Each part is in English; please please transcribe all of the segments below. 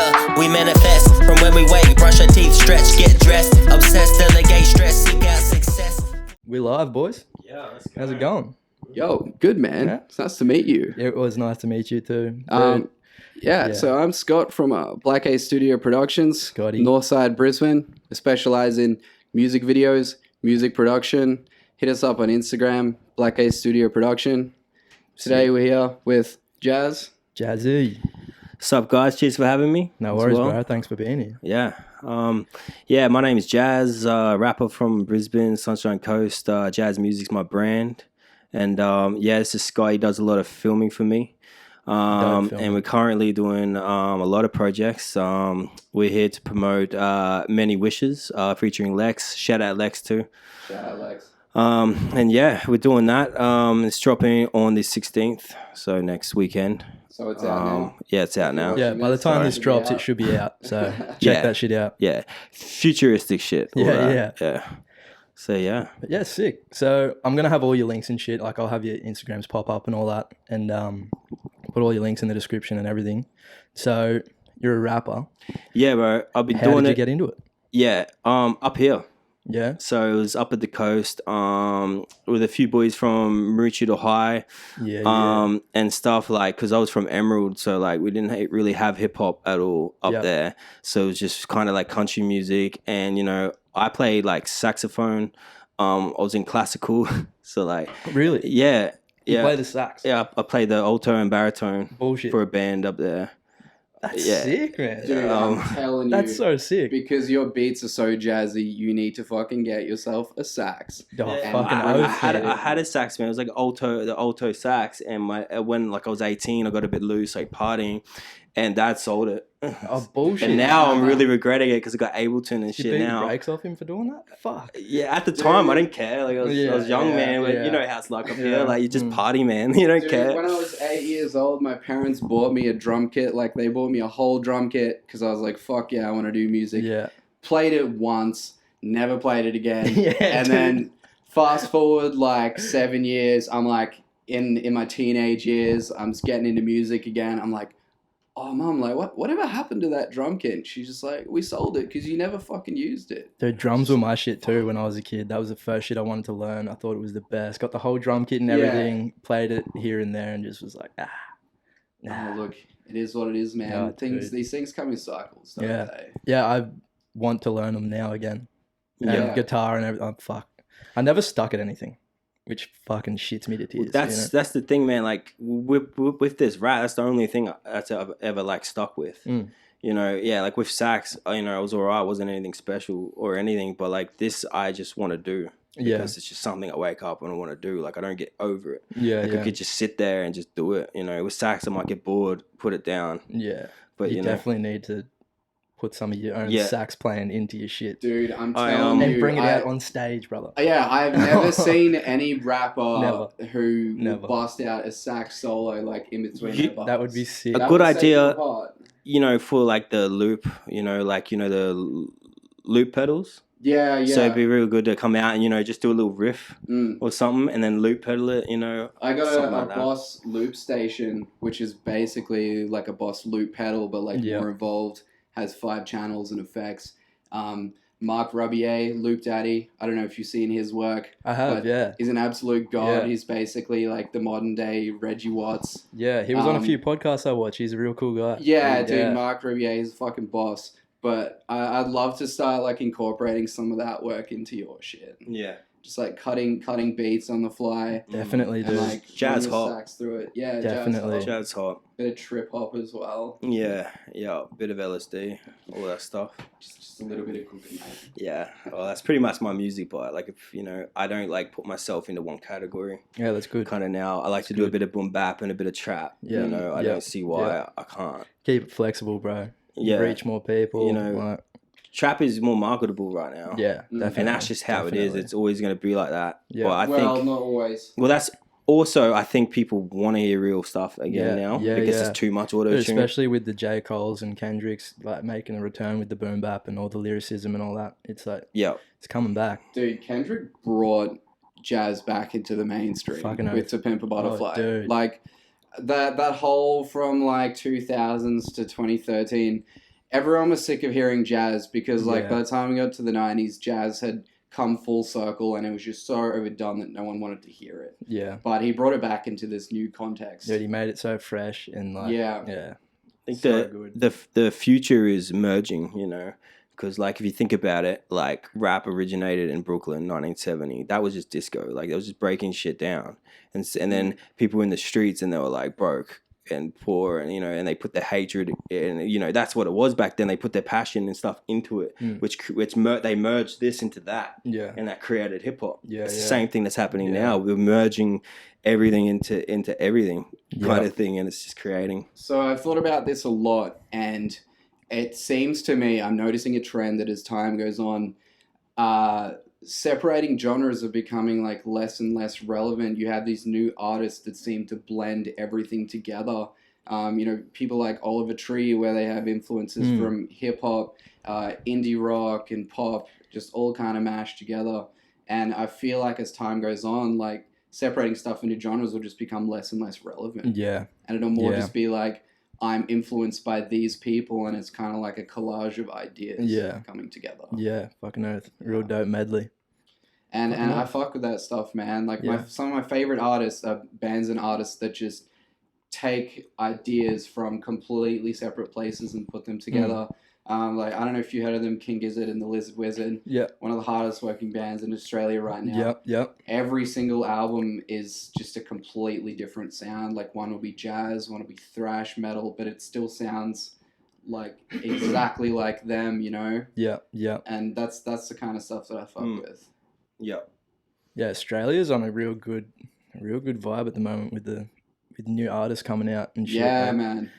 Yeah, we manifest from when we wake, brush our teeth, stretch, get dressed, obsessed, delegate stress, seek out success. We live, boys. Yeah, let's go. How's it going? Yo, good man. Yeah. It's nice to meet you. It was nice to meet you too. Yeah, so I'm Scott from Black A Studio Productions, Scotty. Northside, Brisbane. I specialize in music videos, music production. Hit us up on Instagram, Black A Studio Production. Today we're here with Jazz. Jazzy. What's up, guys? Cheers for having me. No as worries, well. bro. Thanks for being here. Yeah. My name is Jazz, rapper from Brisbane, Sunshine Coast. Jazz Music's my brand. And this is Scott. He does a lot of filming for me. And we're currently doing a lot of projects. We're here to promote Many Wishes, featuring Lex. Shout out Lex too. Shout out Lex. We're doing that. It's dropping on the 16th, so next weekend. So it's out now. Yeah, it's out now. Yeah, by the time this drops, it should be out. So check that shit out. Yeah, futuristic shit. Yeah. So yeah. But yeah, sick. So I'm gonna have all your links and shit. Like I'll have your Instagrams pop up and all that, and put all your links in the description and everything. So you're a rapper. Yeah, bro. I've been How doing did you it. get into it? Yeah. Up here. Yeah. So it was up at the coast. With a few boys from Maroochydore High. And stuff like, because I was from Emerald, so like we didn't really have hip hop at all up there. So it was just kind of like country music, and you know, I played like saxophone. I was in classical, so like Really? yeah. You play the sax? Yeah, I played the alto and baritone Bullshit. for a band up there. That's sick, man. Dude, I'm telling you. That's so sick. Because your beats are so jazzy, you need to fucking get yourself a sax. Oh, And fucking I oath, I had a sax, man. It was like the alto sax, and when like I was 18, I got a bit loose, like partying, and Dad sold it. Oh, bullshit. And now I'm really regretting it because I got Ableton and you shit beat now. the brakes off him for doing that? Fuck. Yeah, at the time I didn't care. Like I was young, man. But you know how it's like up here. Like you just party, man. You don't care. When I was 8 years old, my parents bought me a drum kit. Like they bought me a whole drum kit because I was like, "Fuck yeah, I want to do music." Yeah. Played it once, never played it again. Yeah, then fast forward like 7 years, I'm like in my teenage years, I'm just getting into music again. I'm like, "Oh, Mum, like whatever happened to that drum kit?" And she's just like, "We sold it because you never fucking used it." Dude, drums were my shit too when I was a kid. That was the first shit I wanted to learn. I thought it was the best. Got the whole drum kit and everything. Played it here and there and just was like, Oh, look, it is what it is, man. Yeah, These things come in cycles, don't they? Yeah, I want to learn them now again. And guitar and everything. Oh, fuck. I never stuck at anything, which fucking shits me to tears. That's the thing, man. Like with this rap, that's the only thing I've ever like stuck with. You know, like with sax, you know, I was alright. Wasn't anything special or anything, but like this, I just want to do because it's just something I wake up and I want to do. Like I don't get over it. I could just sit there and just do it. You know, with sax, I might get bored, put it down. Yeah, but you definitely need to put some of your own sax playing into your shit, dude. I'm telling you, and bring it out on stage, brother. Yeah, I've never seen any rapper who will bust out a sax solo like in between their bars. That would be sick. A good idea, you know, for like the loop, you know, the loop pedals. Yeah. So it'd be really good to come out and, you know, just do a little riff or something and then loop pedal it, you know. I got a Boss loop station, which is basically like a Boss loop pedal, but like more involved. Has 5 channels and effects. Mark Rubier, Loop Daddy. I don't know if you've seen his work. I have, yeah. He's an absolute god. Yeah. He's basically like the modern day Reggie Watts. Yeah, he was on a few podcasts I watch. He's a real cool guy. Yeah, dude, Mark Rubier is a fucking boss. But I'd love to start like incorporating some of that work into your shit. Yeah. Just like cutting beats on the fly. Definitely, dude. And like jazz hop. Sax through it. Yeah, definitely. Jazz hop. Bit of trip hop as well. Yeah, bit of LSD, all that stuff. Just a little bit of cooking, mate. Yeah, well, that's pretty much my music, but like, if you know, I don't like put myself into one category. Yeah, that's good. Kind of now, I like to do a bit of boom bap and a bit of trap. Yeah, you know, I don't see why I can't. Keep it flexible, bro. Yeah, reach more people. You know, trap is more marketable right now. Yeah, definitely. And that's just how it is. It's always going to be like that. Yeah. But I think, not always. Well, that's also, I think people want to hear real stuff again now because it's too much auto-tune. Especially with the J. Coles and Kendricks like making a return with the boom bap and all the lyricism and all that. It's like, it's coming back. Dude, Kendrick brought jazz back into the mainstream with To Pimp a Butterfly. Oh, dude. Like that whole from like 2000s to 2013, everyone was sick of hearing jazz because like Yeah. by the time we got to the 90s, jazz had come full circle and it was just so overdone that no one wanted to hear it. Yeah. But he brought it back into this new context. Dude, he made it so fresh and like, Yeah. yeah. I think So good. the future is merging, you know, because like if you think about it, like rap originated in Brooklyn, 1970. That was just disco, like it was just breaking shit down, and then people were in the streets and they were like broke and poor, and you know, and they put their hatred in, you know, that's what it was back then. They put their passion and stuff into it, which they merged this into that, Yeah. and that created hip hop. Yeah, It's the yeah. same thing that's happening Yeah. now. We're merging everything into everything kind Yeah. of thing, and it's just creating. So I've thought about this a lot, and it seems to me I'm noticing a trend that as time goes on, separating genres are becoming like less and less relevant. You have these new artists that seem to blend everything together. You know, people like Oliver Tree, where they have influences from hip hop, indie rock, and pop, just all kind of mashed together. And I feel like as time goes on, like separating stuff into genres will just become less and less relevant. Yeah. And it'll more Yeah. just be like, I'm influenced by these people, and it's kind of like a collage of ideas Yeah. coming together. Yeah. Fucking earth. Real dope medley. And Fucking I oath. fuck with that stuff, man. Like Yeah. some of my favorite artists are bands and artists that just take ideas from completely separate places and put them together. Like I don't know if you heard of them, King Gizzard and the Lizard Wizard. Yeah. One of the hardest working bands in Australia right now. Yep. Yep. Every single album is just a completely different sound. Like one will be jazz, one will be thrash metal, but it still sounds like exactly like them, you know? Yeah. Yeah. And that's the kind of stuff that I fuck with. Yeah. Yeah. Australia's on a real good vibe at the moment with new artists coming out and shit. Yeah, like, man.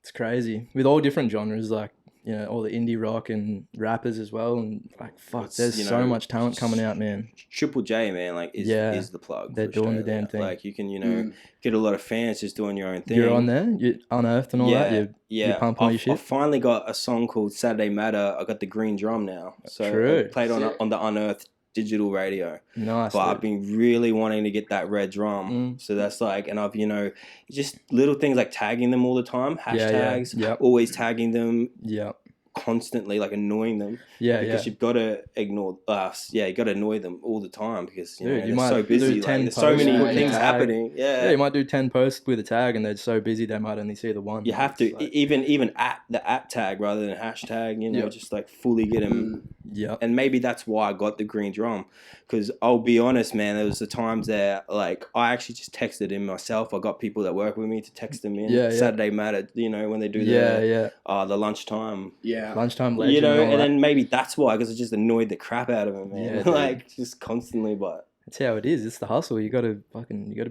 it's crazy with all different genres, like, you know, all the indie rock and rappers as well, and like fuck, It's, there's you so know, much talent coming out, man. Triple J, man, like is the plug. They're for doing the Australia. damn thing. Like you can, you know, get a lot of fans just doing your own thing. You're on there, you Unearthed and all that. You pump all your I shit. finally got a song called Saturday Matter. I got the green drum now, so True. I played on the Unearthed digital radio. Nice. But I've dude. been really wanting to get that red drum. So that's like, and I've, you know, just little things like tagging them all the time, hashtags, Yep. always tagging them Yeah. constantly, like annoying them. Yeah. Because Yeah. you've got to ignore us. Yeah, you got to annoy them all the time because you Dude, know, you they're might so do busy. 10 Like, there's so posts many with things a tag. happening. Yeah, you might do 10 posts with a tag, and they're so busy they might only see the one. You have to It's like, even at the at tag rather than hashtag. You know, Yep. just like fully get them. yeah. And maybe that's why I got the green drum. Because I'll be honest, man, there was the times there, like, I actually just texted him myself. I got people that work with me to text them in. Yeah, yeah. Saturday Matter, you know, when they do the lunchtime. Yeah. Lunchtime legend. You know, all and that. then maybe that's why, because it just annoyed the crap out of him, man. Yeah, dude. Like, just constantly, but That's how it is. It's the hustle. You gotta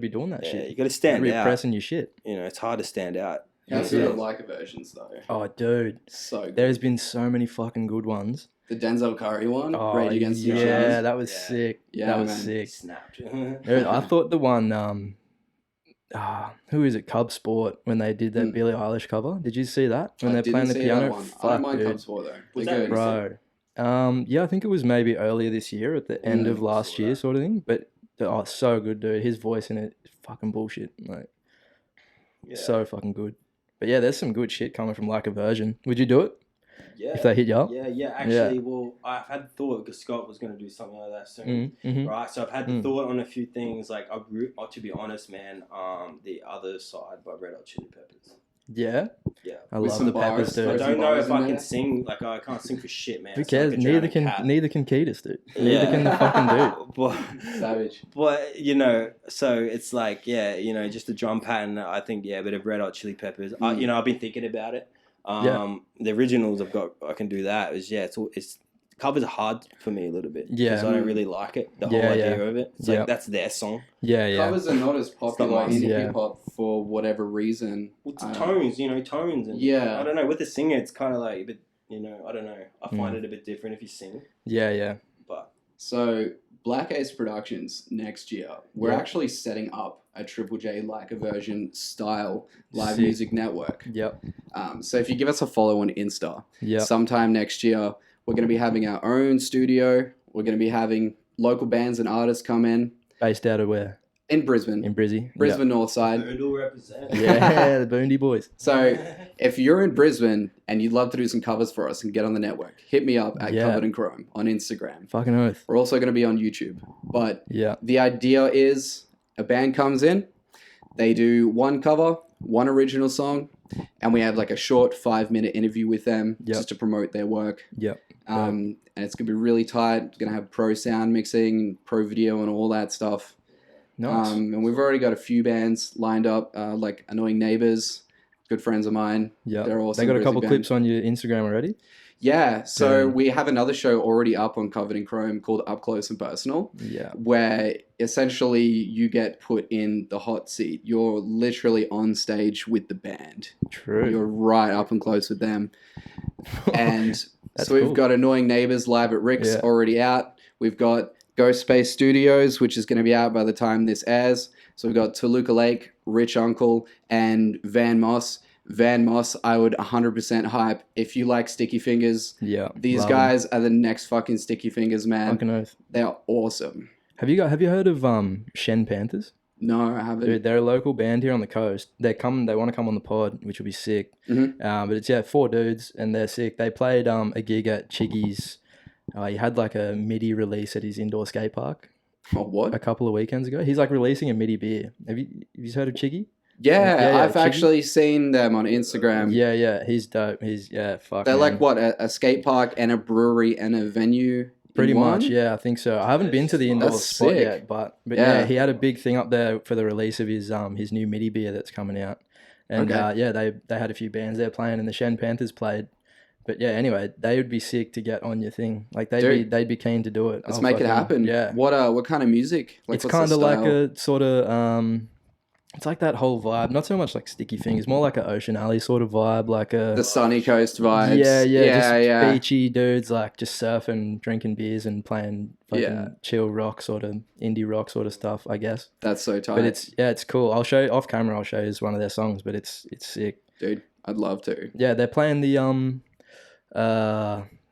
be doing that yeah, shit. you got to You stand gotta be out. pressing your shit. You know, it's hard to stand out. How's Yeah. the like versions though? Oh, dude, So good. there's been so many fucking good ones. The Denzel Curry one, Oh, Rage Against the yeah, Machine. that was Yeah. sick. Yeah, that was man. sick. Snapped. Dude, I thought the one, who is it? Cub Sport, when they did that Billie Eilish cover. Did you see that when I they're didn't playing the see piano? that one. I Fuck, don't mind dude. Cub Sport though. Was They're that good. Bro, yeah, I think it was maybe earlier this year at the end of last year, sort of thing. But so good, dude. His voice in it is fucking bullshit. Like, Yeah. so fucking good. But yeah, there's some good shit coming from Like a Virgin. Would you do it Yeah. if they hit you up? Yeah. Actually, well, I've had the thought because Scott was going to do something like that soon. Mm-hmm. Right, so I've had the thought on a few things. Like, to be honest, man, the Other Side by Red Hot Chili Peppers. Yeah, Yeah. I With love some the Peppers, bars, dude. I Throw some don't know bars if in I can there. sing. Like, I can't sing for shit, man. Who I sound cares? like a Neither drowning can cat. neither can Ketis, dude. Yeah. Neither can the fucking dude. But, Savage. but you know, so it's like, yeah, you know, just the drum pattern. I think, yeah, a bit of Red Hot Chili Peppers. You know, I've been thinking about it. The originals I can do that. It's covers are hard for me a little bit. Yeah. because I don't really like it. The whole Yeah, idea yeah. of it. It's Yeah. like that's their song. Yeah, yeah. Covers are not as popular mine. in Yeah. hip hop for whatever reason. Well, it's tones, you know, tones, and Yeah. I don't know. With the singer, it's kind of like a bit, you know, I don't know. I find it a bit different if you sing, Yeah, yeah. but So Black Ace Productions next year, we're Yeah. actually setting up a Triple J Like a Version style live Sick. music network. Yep. So if you give us a follow on Insta, Yep. sometime next year, we're going to be having our own studio. We're going to be having local bands and artists come in. Based out of where? In Brisbane. In Brizzy. Brisbane North Side. Boondle represent. Yeah, the Boondy Boys. So if you're in Brisbane and you'd love to do some covers for us and get on the network, hit me up at Yeah. Covered in Chrome on Instagram. Fucking oath. We're also going to be on YouTube. But Yeah. the idea is a band comes in, they do one cover, one original song, and we have like a short 5-minute interview with them just to promote their work. Yep. And it's going to be really tight. It's going to have pro sound mixing, pro video, and all that stuff. Nice. And we've already got a few bands lined up, like Annoying Neighbors, good friends of mine. Yeah. They're awesome. They got a couple Brizzy clips band. on your Instagram already? Yeah, so Damn. we have another show already up on Covered in Chrome called Up Close and Personal, Yeah. where essentially you get put in the hot seat. You're literally on stage with the band. True. You're right up and close with them. And That's so we've cool. got Annoying Neighbors live at Rick's Yeah. already out. We've got Ghost Space Studios, which is going to be out by the time this airs. So we've got Toluca Lake, Rich Uncle, and Van Moss. Van Moss, I would 100% hype. If you like Sticky Fingers, Yeah. these love 'em. guys are the next fucking Sticky Fingers, man. Fucking oath. They're awesome. Have you heard of Shen Panthers? No, I haven't. Dude, they're a local band here on the coast. They want to come on the pod, which will be sick. Mhm. But it's 4 dudes and they're sick. They played a gig at Chiggy's. He had like a MIDI release at his indoor skate park Oh, what? a couple of weekends ago. He's like releasing a MIDI beer. Have you heard of Chiggy? Yeah, I've Chiggy. actually seen them on Instagram. Yeah, he's dope. Fuck. They're man. like what, a skate park and a brewery and a venue. in Pretty one? much, yeah, I think so. I haven't been to the indoor That's spot sick. yet, but Yeah. yeah, he had a big thing up there for the release of his new MIDI beer that's coming out, and Okay. they had a few bands there playing, and the Shen Panthers played. But yeah, anyway, they would be sick to get on your thing. Like they'd be keen to do it. Let's make it happen. Yeah, What kind of music? Like, it's what's the kind of like style? a sort of it's like that whole vibe. Not so much like Sticky Fingers, more like an Ocean Alley sort of vibe, like a The sunny coast vibes. just beachy dudes like just surfing, drinking beers, and playing fucking chill rock sort of indie rock sort of stuff, I guess. That's so tight. But it's cool. I'll show you off camera. I'll show you one of their songs, but it's sick. Dude, I'd love to. Yeah, they're playing the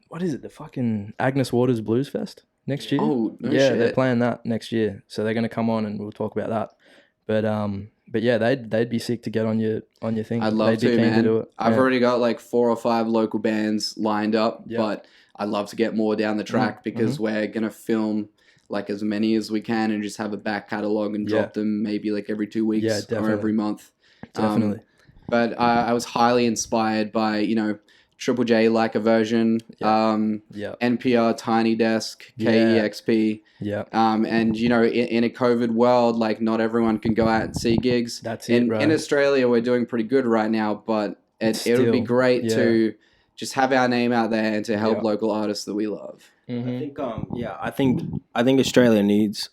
what is it? The fucking Agnes Waters Blues Fest next year. Oh, no yeah, shit. they're playing that next year, so they're gonna come on and we'll talk about that. But yeah, they'd be sick to get on your thing. I'd love They'd be to, keen man. do it. I've Yeah. already got like 4 or 5 local bands lined up, Yeah. but I'd love to get more down the track because we're gonna film like as many as we can and just have a back catalog and drop them maybe like every 2 weeks or definitely. every month. Definitely. But I was highly inspired by, Triple J like a version, Yeah. NPR Tiny Desk, KEXP. Yeah. And in a COVID world, like not everyone can go out and see gigs. That's it, bro. In Australia, we're doing pretty good right now, but it would be Still, great yeah. to just have our name out there and to help Yeah. local artists that we love. Mm-hmm. I think Australia needs.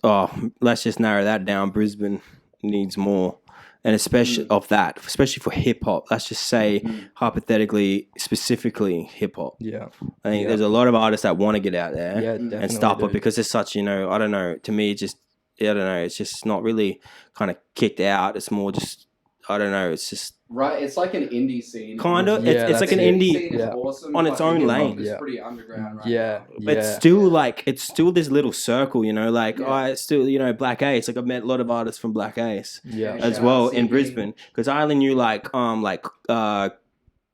Let's just narrow that down. Brisbane needs more, and especially for hip hop. Let's just say hypothetically, specifically hip hop. Yeah. I think there's a lot of artists that want to get out there Yeah, and definitely, stop it dude. because it's such, I don't know. To me, it's just not really kind of kicked out. It's more just, I don't know. It's just Right, it's like an indie scene. kind of. Yeah, It's like an that's it. indie. scene is Yeah. awesome, On its but own hip hop lane. is Yeah. pretty underground right Yeah. now. But it's still this little circle, like Yeah. it's still, Black Ace. Like I've met a lot of artists from Black Ace Yeah. as Shout well out in CB. Brisbane because I only knew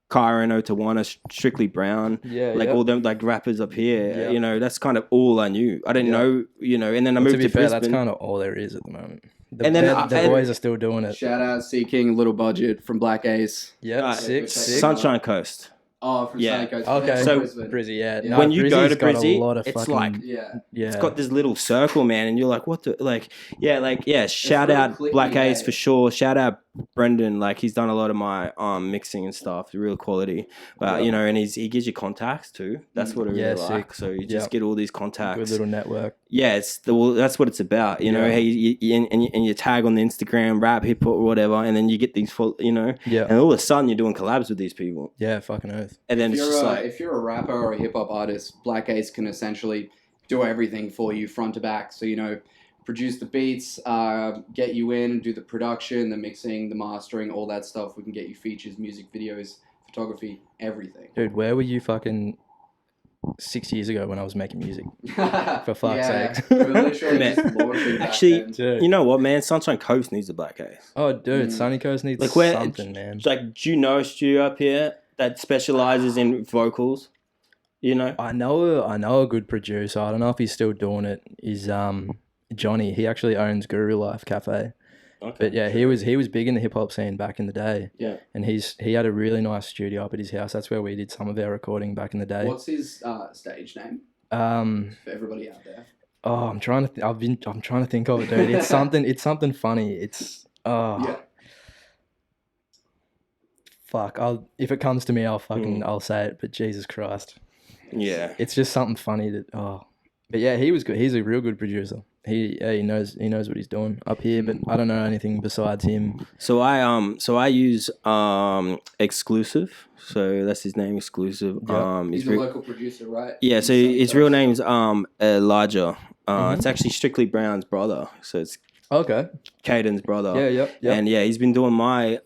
Kyron Otawana, Strictly Brown, Yeah. like yeah. all them like rappers up here. Yeah. That's kind of all I knew. I didn't Yeah. know, and then I Well, moved to be to fair, Brisbane. that's kind of all there is at the moment. And then the boys are still doing it. Shout out C King, Little Budget from Black Ace. Yeah, Uh, sick, which I- sick. Sunshine Coast. Oh, from Yeah. Sunny Coast. Okay, So- Brizzy, yeah. Yeah. When you go to Brizzy's got a Brizzy, lot of it's fucking- like Yeah. yeah, it's got this little circle, man, and you're like, what the shout really out clicky, Black Ace eh? for sure. Shout out Brendan, like he's done a lot of my mixing and stuff, real quality. But and he gives you contacts too. That's what I really Yeah, like. sick. So you just Yeah. get all these good contacts. little network. Yeah, that's what it's about. Yeah. Hey, and you tag on the Instagram, rap, hip hop, or whatever, and then you get these Yeah, and all of a sudden you're doing collabs with these people, yeah, fucking oath. and then If it's you're, just a, like if you're a rapper or a hip hop artist, Black Ace can essentially do everything for you front to back. So, produce the beats, get you in, do the production, the mixing, the mastering, all that stuff. We can get you features, music videos, photography, everything. Dude, where were you fucking 6 years ago when I was making music. For fuck's sakes. we were literally Man, just launching back Actually, then. Dude. you know what, man? Sunshine Coast needs a black ace. Oh, dude, Sunny Coast needs Like, where, something, man. like, do you know a studio up here that specializes in vocals? You know? I know a good producer. I don't know if he's still doing it. Is Johnny? He actually owns Guru Life Cafe. Okay. But yeah, he was big in the hip hop scene back in the day. Yeah. And he had a really nice studio up at his house. That's where we did some of our recording back in the day. What's his stage name for everybody out there? Oh, I'm trying to. I'm trying to think of it, dude. It's something. It's something funny. It's Yeah. Fuck. If it comes to me, I'll say it. But Jesus Christ, Yeah. it's just something funny that. But yeah, he was good. He's a real good producer. He knows what he's doing up here. But I don't know anything besides him. So I use Exclusive. So that's his name, Exclusive. Yep. He's a local producer, right? Yeah, so his real name's Elijah. It's actually Strictly Brown's brother. So it's Okay. Caden's brother. Yeah. And yeah, he's been doing my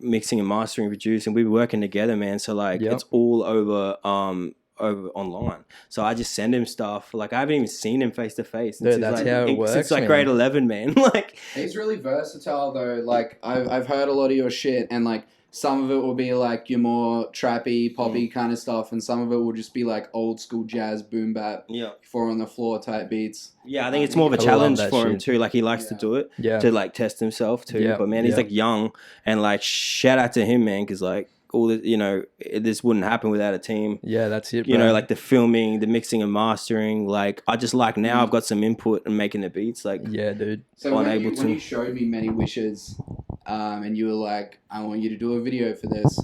mixing and mastering, producing. We've been working together, man. So like it's all over online. So I just send him stuff. Like I haven't even seen him face to face. Dude, that's how it works. Since like grade 11, man. Like He's really versatile though. Like I've heard a lot of your shit, and like some of it will be like your more trappy, poppy kind of stuff, and some of it will just be like old school jazz, boom bap, yeah. 4 on the floor type beats. Yeah, I think it's more of a I love challenge that for him shit. too. Like he likes to do it to like test himself too. Yeah, But man, he's yeah. like young, and like shout out to him, man, because like all this, you know, this wouldn't happen without a team. Yeah, that's it. You bro. know, like the filming, the mixing and mastering. Like I just like now I've got some input and making the beats. Like Yeah, dude. So when Unable you to. showed me Many Wishes, and you were like, I want you to do a video for this,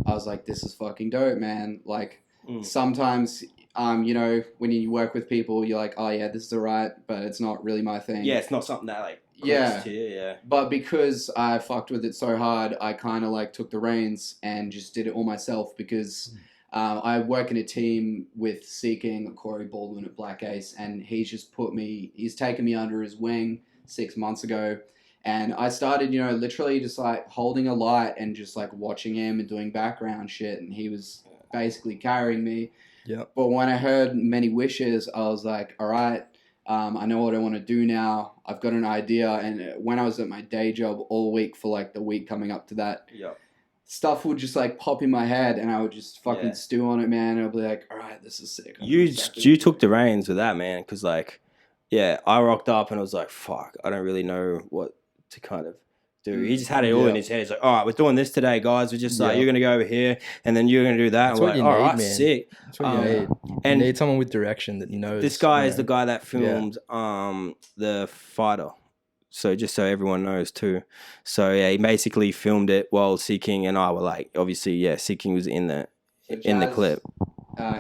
I was like, this is fucking dope, man. Like sometimes, you know, when you work with people, you're like, oh yeah, this is alright, but it's not really my thing. yeah, it's not something that like Yeah. to you, yeah. But because I fucked with it so hard, I kind of like took the reins and just did it all myself because I work in a team with Seeking, Corey Baldwin at Black Ace, and he's taken me under his wing 6 months ago. And I started, you know, literally just like holding a light and just like watching him and doing background shit. And he was basically carrying me. Yeah. But when I heard Many Wishes, I was like, all right, I know what I want to do now. I've got an idea. And when I was at my day job all week for like the week coming up to that, stuff would just like pop in my head and I would just fucking stew on it, man. And I'd be like, all right, this is sick. You took the reins with that, man, because like, yeah, I rocked up and I was like, fuck, I don't really know what to kind of do. He just had it all in his head. He's like, all right, we're doing this today, guys. We're just like, you're going to go over here and then you're going to do that. That's and we're what like, you all need, right, man. sick. That's what you need. And you need someone with direction that knows. this guy you is the guy that filmed The Fighter. So just so everyone knows too. So yeah, he basically filmed it while Seeking and I were like, obviously, yeah, Seeking was in the clip.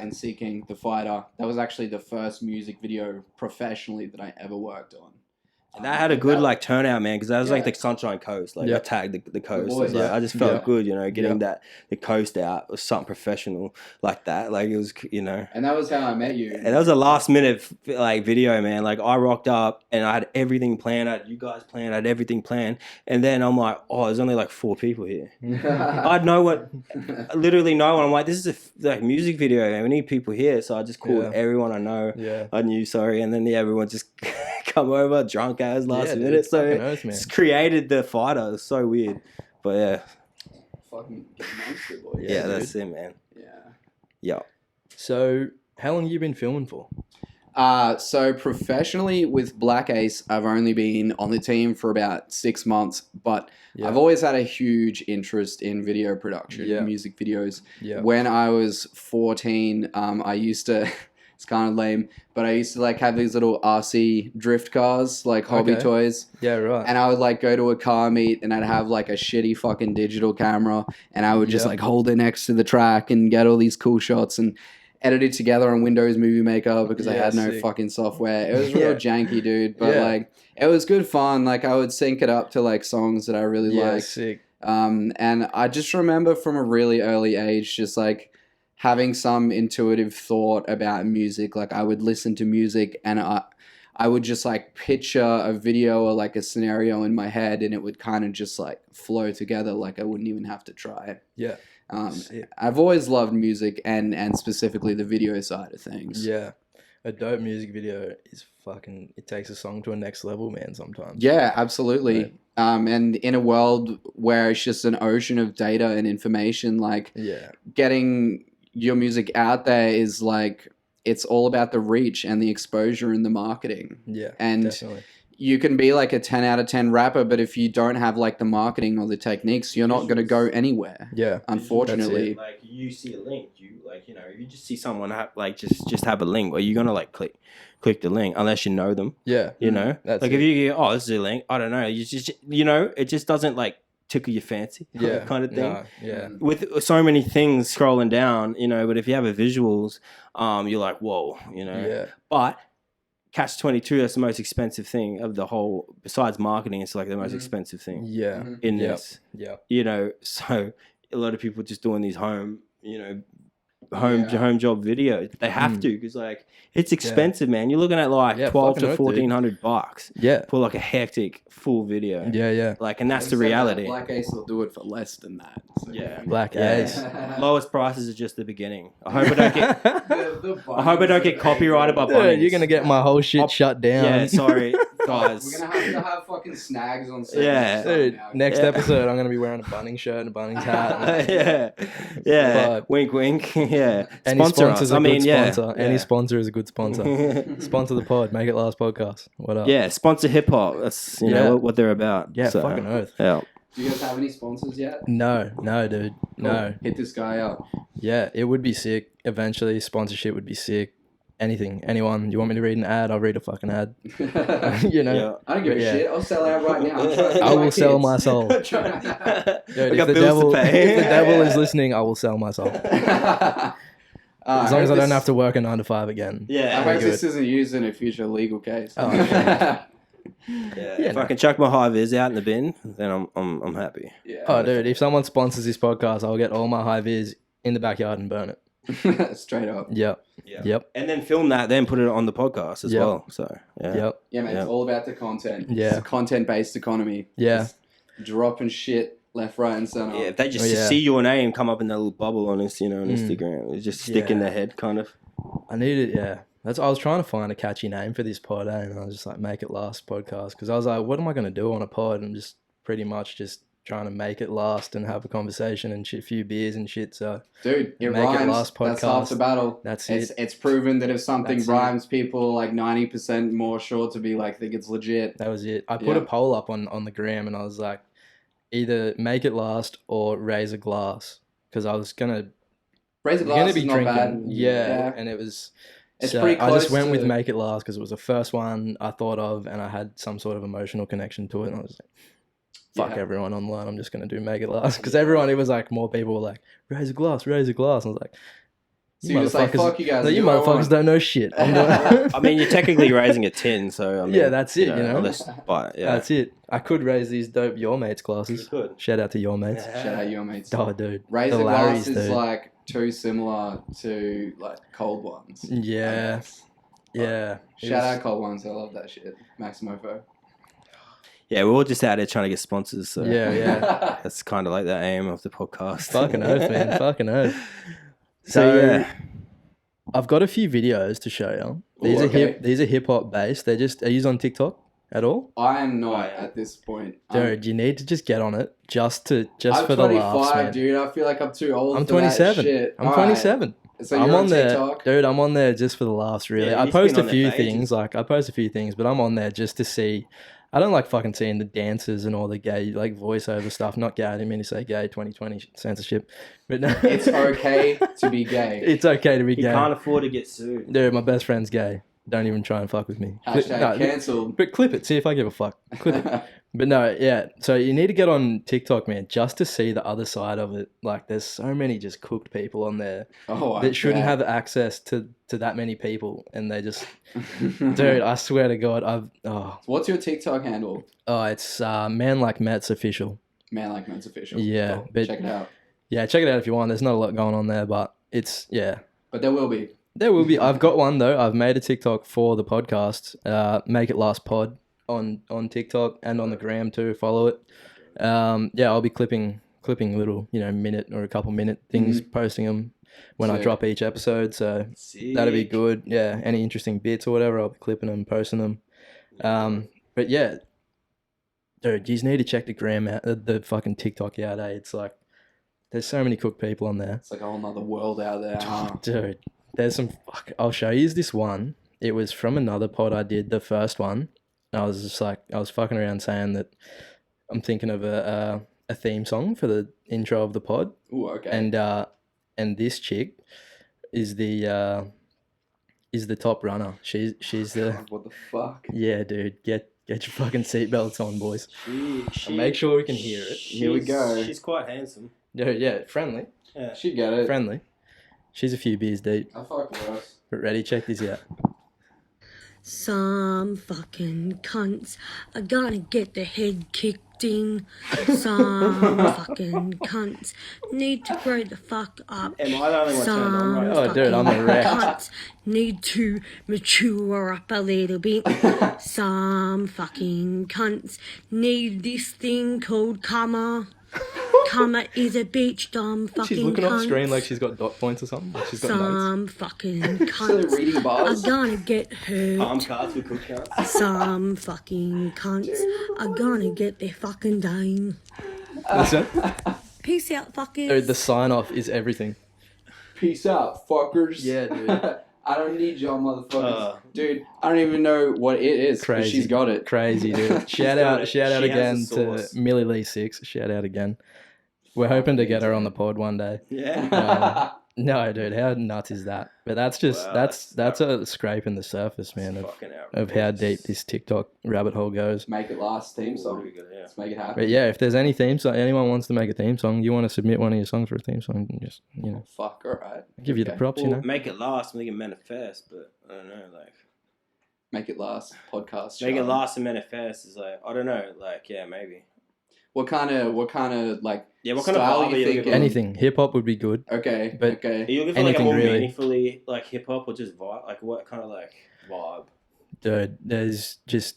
In Seeking, The Fighter, that was actually the first music video professionally that I ever worked on. And that had a good like turnout, man, because that was like the Sunshine Coast. Like I tagged the coast. boys, I just felt good, you know, getting the coast out was something professional like that. Like it was, you know. And that was how I met you. And that was a last minute like video, man. Like I rocked up and I had everything planned. I had you guys planned. I had everything planned. And then I'm like, oh, there's only like 4 people here. I'd know what, literally no one. I'm like, this is a like music video, man. We need people here. So I just called everyone I know. Yeah. I knew, sorry. And then everyone just come over, drunk as last minute. Dude, So earth, it's created The Fighter. It's so weird. But yeah. Fucking monster boy. Yeah, that's it, man. Yeah. So how long have you been filming for? So professionally with Black Ace, I've only been on the team for about 6 months, but I've always had a huge interest in video production, music videos. Yeah. When I was 14, I used to, it's kind of lame, but I used to like have these little RC drift cars, like hobby toys. Yeah, right. And I would like go to a car meet and I'd have like a shitty fucking digital camera and I would just like hold it next to the track and get all these cool shots and edit it together on Windows Movie Maker because I had no fucking software. It was real janky, dude. But like it was good fun. Like I would sync it up to like songs that I really liked. Sick. And I just remember from a really early age just like having some intuitive thought about music. Like I would listen to music and I would just like picture a video or like a scenario in my head and it would kind of just like flow together. Like I wouldn't even have to try. Yeah. Sick. I've always loved music and specifically the video side of things. Yeah. A dope music video is fucking, it takes a song to a next level, man, sometimes. Yeah, absolutely. Right. And in a world where it's just an ocean of data and information, like Yeah. getting your music out there is like, it's all about the reach and the exposure and the marketing. Yeah. And definitely. you can be like a 10 out of 10 rapper, but if you don't have like the marketing or the techniques, you're not going to go anywhere. Yeah. Unfortunately. Like you see a link, you just see someone just have a link, or you're gonna like click the link unless you know them. Yeah. You know, That's like it. if you go, oh, this is a link, I don't know, you just it just doesn't like tickle your fancy, Yeah. kind of thing. No, yeah. With so many things scrolling down, but if you have a visuals, you're like, whoa, Yeah. But Catch-22, that's the most expensive thing of the whole. Besides marketing, it's like the most expensive thing Yeah. in Yep. this. Yeah. So a lot of people just doing these home job videos. They have to, because like it's expensive, man. You're looking at like Yeah, 12 fucking to oath, dude. $1,400 Yeah. for like a hectic full video. Yeah. Yeah. Like, and that's the reality. Black Ace will do it for less than that. So. Yeah. Black Yeah. Ace. Lowest prices are just the beginning. I hope I don't get copyrighted by Dude, Bunnings. you're gonna get my whole shit shut down. Yeah, sorry, guys. We're going to have fucking snags on set. Yeah. Dude, next Yeah. episode, I'm gonna be wearing a Bunnings shirt and a Bunnings hat. yeah. But- Wink, wink. Yeah. Any Sponsor sponsor's us. a good sponsor. Yeah. Any sponsor is a good sponsor. Sponsor the pod. Make it last podcast. What up? Yeah, sponsor hip hop. That's Yeah. what they're about. Yeah, So, fucking oath. Yeah. Do you guys have any sponsors yet? No, dude. No. Hit this guy up. Yeah, it would be sick. Eventually, sponsorship would be sick. Anything, anyone. You want me to read an ad? I'll read a fucking ad. You know. Yeah. I don't give a Yeah. shit. I'll sell out right now. I'm trying to feed I my will sell kids. my soul. Dude, I if got the bills to devil, pay. if the devil is listening, I will sell my soul. As long as I don't have to work a 9 to 5 again. I Yeah. hope good. this isn't used in a future legal case. Oh, Yeah. If no. I can chuck my high vis out in the bin, then I'm happy. Yeah. Oh, dude, if someone sponsors this podcast, I'll get all my high vis in the backyard and burn it. Straight up. Yep. Yeah. Yep. And then film that, then put it on the podcast as Yep. well. So yeah. Yep. Yeah, man. Yeah. It's all about the content. Yeah. It's a content-based economy. Yeah. Just dropping shit left, right, and center. Yeah, if they just Oh, yeah. see your name come up in that little bubble on this, on Instagram, it just stick in Yeah. their head, kind of. I needed, yeah. I was trying to find a catchy name for this pod, and I was just like, Make It Last podcast, because I was like, what am I going to do on a pod? I'm just pretty much just trying to make it last and have a conversation and shit, a few beers and shit. So Dude, it Make It rhymes. Last That's half the podcast. battle. That's It's proven that if something That's it. rhymes, people like 90% more sure to be like, think it's legit. that was it. I put Yeah. a poll up on the gram, and I was like, either Make It Last or Raise a Glass, because I was gonna Raise a glass be is not drinking. bad. Yeah, and it was. It's So pretty I just close went with to- Make It Last because it was the first one I thought of, and I had some sort of emotional connection to it. And I was like, fuck Yeah. everyone online. I'm just going to do Make It Last. Because everyone, it was like, more people were like, raise a glass, raise a glass. And I was like, So you're just like, fuck you guys. no, you do what I motherfuckers want. don't know shit. I'm doing I mean, you're technically raising a tin, so I mean, Yeah, that's it, you know? But yeah, That's it. I could raise these dope Your Mates you glasses. could. Shout out to Your Mates. Yeah. Shout out your mates. Oh, dude. Raise the a glass Larrys, is dude. like too similar to like cold ones. I Yeah. guess. Yeah. It Shout was- out cold ones. I love that shit. Maximofo. Yeah, we're all just out there trying to get sponsors. So Yeah, yeah. that's kind of like the aim of the podcast. Fucking oath, man. Fucking oath. So yeah, I've got a few videos to show you. These Ooh, are okay. these are hip hop based. Are you on TikTok at all? I am not Oh, yeah. at this point. Dude, you need to just get on it just I'm for the 25, laughs, man. dude. I feel like I'm too old. I'm for that 27. shit. I'm Alright. 27. So I'm you're on there, TikTok? dude. I'm on there just for the laughs, really. Yeah, I you've post been a on few there for ages. things, but I'm on there just to see. I don't like fucking seeing the dances and all the gay like voiceover stuff. Not gay. I didn't mean to say gay. 2020 censorship, but no. It's okay to be gay. It's okay to be he gay. can't afford to get sued. Dude, my best friend's gay. Don't even try and fuck with me. Hashtag cancelled. But clip it. See if I give a fuck. Clip it. But no, yeah. So you need to get on TikTok, man, just to see the other side of it. Like, there's so many just cooked people on there Oh, that shouldn't have access to that many people, and they just, dude. I swear to God, What's your TikTok handle? it's Man Like Mets official. Man Like Men's Official. Yeah, Cool. but- check it out. Yeah, check it out if you want. There's not a lot going on there, but it's But there will be. There will be. I've got one though. I've made a TikTok for the podcast. Make It Last Pod on TikTok and on the gram too. Follow it. Yeah, I'll be clipping clipping little, minute or a couple minute things, posting them when I Sick. drop each episode. So that'd be good. Yeah, any interesting bits or whatever, I'll be clipping them, posting them. But yeah, dude, you just need to check the gram out, the fucking TikTok out. It's like there's so many cooked people on there. It's like a whole nother world out there. Huh? Dude, there's some. I'll show you this one. It was from another pod I did, the first one. I was just like, I was fucking around saying that I'm thinking of a theme song for the intro of the pod. Ooh, okay. And this chick is the top runner. She's the. God, what the fuck? Yeah, dude, get your fucking seatbelts on, boys. She Make sure we can hear it. Here we go. She's quite handsome. Yeah, friendly, Yeah. She get it. friendly. She's a few beers deep. I fuck with us. But ready? Check this out. Some fucking cunts are gonna get their head kicked in. Some fucking cunts need to grow the fuck up. Am I the only one turned on Some right? Oh, dude, I'm fucking erect. cunts need to mature up a little bit. Some fucking cunts need this thing called karma. Karma is a bitch, dumb fucking She's looking off cunts. screen like she's got dot points or something. Like she's got notes. Some fucking So cunts reading are bars. gonna get hurt. Palm cards with cook cards. Some fucking cunts are gonna get their fucking dime. Listen, Peace out, fuckers. dude, the sign off is everything. Peace out, fuckers. Yeah, dude. I don't need y'all motherfuckers. Dude, I don't even know what it is. But Crazy. she's got it. Crazy, dude. Shout got out it. She again has the to sauce. Millie Lee 6. Shout out again. We're hoping to get her on the pod one day. Yeah. No, dude, how nuts is that? But that's just Wow, that's a scraping the surface, man, Fucking of how deep this TikTok rabbit hole goes. Make it last theme What song. do we got here? Let's make it happen. But yeah, if there's any theme song, anyone wants to make a theme song, you want to submit one of your songs for a theme song, just Fuck, alright. give you the Okay. props, Well, make it last, make it manifest, but I don't know, like Make it last. Podcast. make it show. last and manifest is like I don't know, like yeah, maybe. What kind of like Yeah, what kind of style vibe are you looking thinking? for? Anything. Hip hop would be good. Okay. But- Are okay. you looking for like a Anything more really. meaningfully like hip hop or just vibe? Like what kind of like vibe? Dude, there's just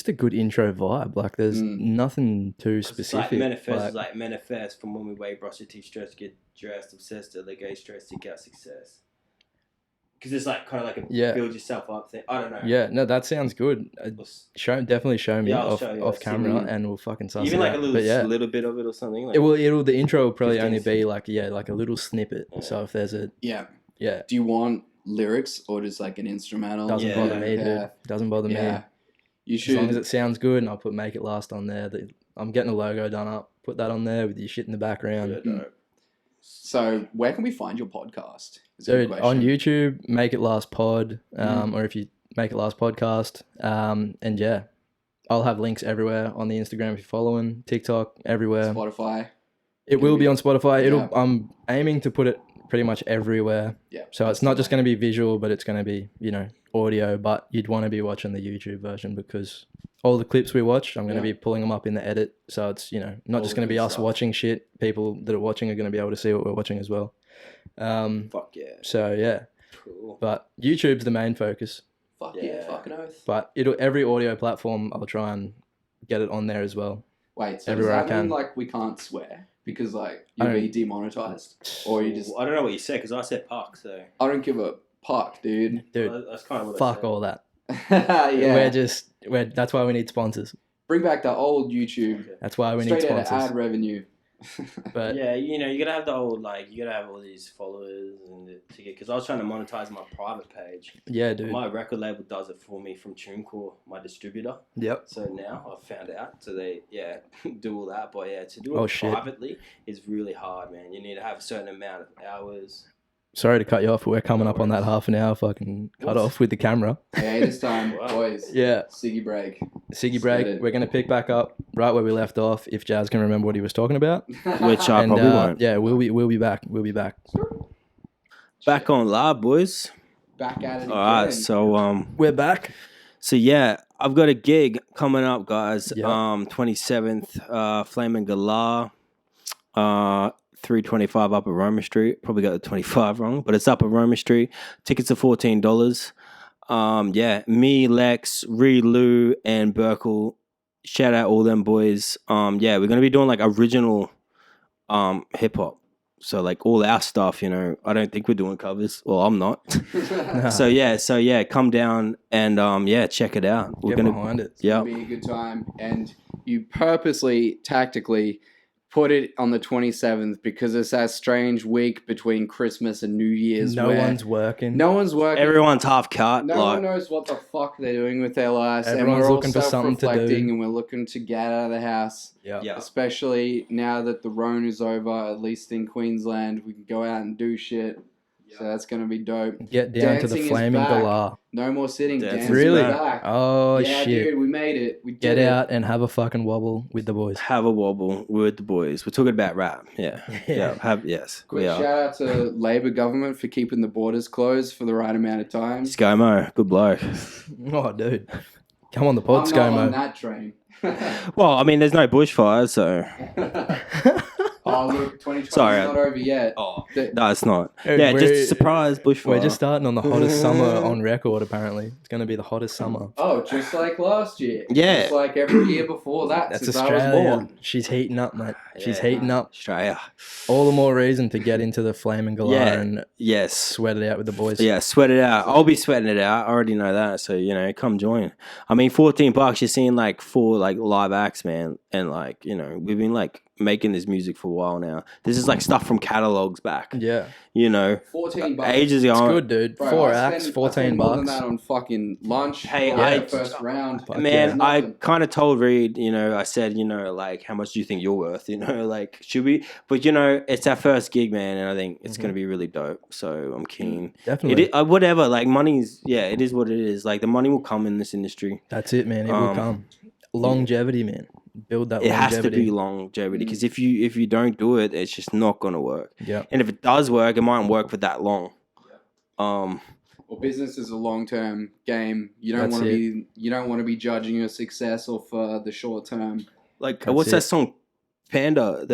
a good intro vibe. Like there's nothing too 'Cause specific. It's like manifest like- is like manifest from when we wake, brush your teeth, stretch, get dressed, obsessed, delegate, stress, seek out success. Because it's like kind of like a Yeah. build yourself up thing. I don't know. Yeah, no, that sounds good. Definitely show me Yeah, I'll off, show you. off I'll see. camera, and we'll fucking suss Even it like out. a little, But yeah, little bit of it or something. Like, the intro will probably 15 only be like a little snippet. So if there's Yeah. yeah, Do you want lyrics or just like an instrumental? doesn't Yeah. bother me, dude. Doesn't bother me. Yeah. You As long as should. it sounds good, and I'll put Make It Last on there. I'm getting a logo done up. Put that on there with your shit in the background. I don't know. So where can we find your podcast? Is a good Dude, on question. YouTube, Make It Last Pod, or if you Make It Last Podcast, and yeah, I'll have links everywhere on the Instagram if you're following, TikTok, everywhere. Spotify. It will be on Spotify. Yeah. I'm aiming to put it pretty much everywhere. Yeah. So it's not just going to be visual, but it's going to be, audio, but you'd want to be watching the YouTube version because all the clips we watch, I'm going to be pulling them up in the edit. So it's, not All just the going to be good us stuff. watching shit. People that are watching are going to be able to see what we're watching as well. Fuck yeah. So yeah, Cool. but YouTube's the main focus, Fuck Yeah. yeah. Fucking oath. but every audio platform, I'll try and get it on there as well. Wait, so Everywhere I does that mean can. like we can't swear because like I you'll don't- be demonetized, or you just I don't know what you said because I said park, so I don't give a fuck, dude. Dude, that's kind of what I fuck said. all that. Yeah. That's why we need sponsors. Bring back the old YouTube. That's why we need Straight out of sponsors. ad revenue. But Yeah, you gotta have the old you gotta have all these followers and to get because I was trying to monetize my private page. yeah, dude. My record label does it for me from TuneCore, my distributor. Yep. So now I've found out. So they do all that, but to do Oh, it shit. privately is really hard, man. You need to have a certain amount of hours. Sorry to cut you off, but we're coming up on that half an hour fucking cut off with the camera. Hey, this time, Wow. boys. Yeah. Siggy break. Siggy Let's break. get it. We're going to pick back up right where we left off if Jazz can remember what he was talking about. Which I And, probably won't. Yeah, we'll be back. We'll be back. Back on live, boys. Back at it again. All right, so We're back. So yeah, I've got a gig coming up, guys. Yeah. 27th, Flaming Galah, 325 up at Roma Street. Probably got the 25 wrong, but it's up at Roma Street. Tickets are $14. Yeah, me, Lex, Lou, and Burkle. Shout out all them boys. Yeah, we're gonna be doing like original hip hop. So like all our stuff, you know, I don't think we're doing covers. Well, I'm not. So yeah, come down and check it out. We're Get gonna behind it. Yeah. It'll be a good time. And you purposely, tactically put it on the 27th because it's that strange week between Christmas and New Year's. No where one's working. No one's working. Everyone's half cut. No one knows what the fuck they're doing with their lives. Everyone's and we're looking all for something to do. self-reflecting and we're looking to get out of the house. Yeah. Yeah. Especially now that the Rona is over, at least in Queensland, we can go out and do shit. So that's going to be dope. Get down to Dancing the is flaming back. galah. No more sitting. Dancing's Dancing Really? back. Oh, yeah, shit. dude, we made it. We Get did out and have a fucking wobble with the boys. Have a wobble with the boys. We're talking about rap. Yeah. Yes. Quick We are. shout out to Labor government for keeping the borders closed for the right amount of time. ScoMo, good bloke. Oh, dude. Come on the pod, I'm not on ScoMo. that train. Well, I mean, there's no bushfires, so. Oh, look, 2020's Sorry. not over yet. Oh, The- no, it's not. Dude, Yeah, just we're- a surprise bushfire. We're just starting on the hottest summer on record, apparently. It's going to be the hottest summer. Oh, just like last year. Yeah. Just like every year before that That's since I was Australia. born. She's heating up, mate. She's Yeah. heating up. Australia. All the more reason to get into the flaming galah Yeah. and Yes. sweat it out with the boys. Yeah, sweat it out. I'll be sweating it out. I already know that. So, you know, come join. I mean, $14, you're seeing like 4 like live acts, man. And like, you know, we've been like making this music for a while now. This is like stuff from catalogs back. Yeah. You know, $14. ages ago. It's good, dude. Bro, 4 I acts, spend 14 more than bucks. that on fucking lunch. Hey, for I- the first round. Fuck Man, yeah. I Nothing. kind of told Reed, you know, I said, you know, like, how much do you think you're worth? You know, like, should we? But, you know, it's our first gig, man, and I think it's going to be really dope. So I'm keen. Definitely. Whatever, like, money's, yeah, it is what it is. Like, the money will come in this industry. That's it, man. It will come. Longevity, man. Build that It has longevity. to be longevity because if you don't do it, it's just not going to work. Yeah. And if it does work, it might work for that long. Well, business is a long-term game. You don't That's want to it. be. You don't want to be judging your success off the short term. Like, That's what's it. that song? Panda,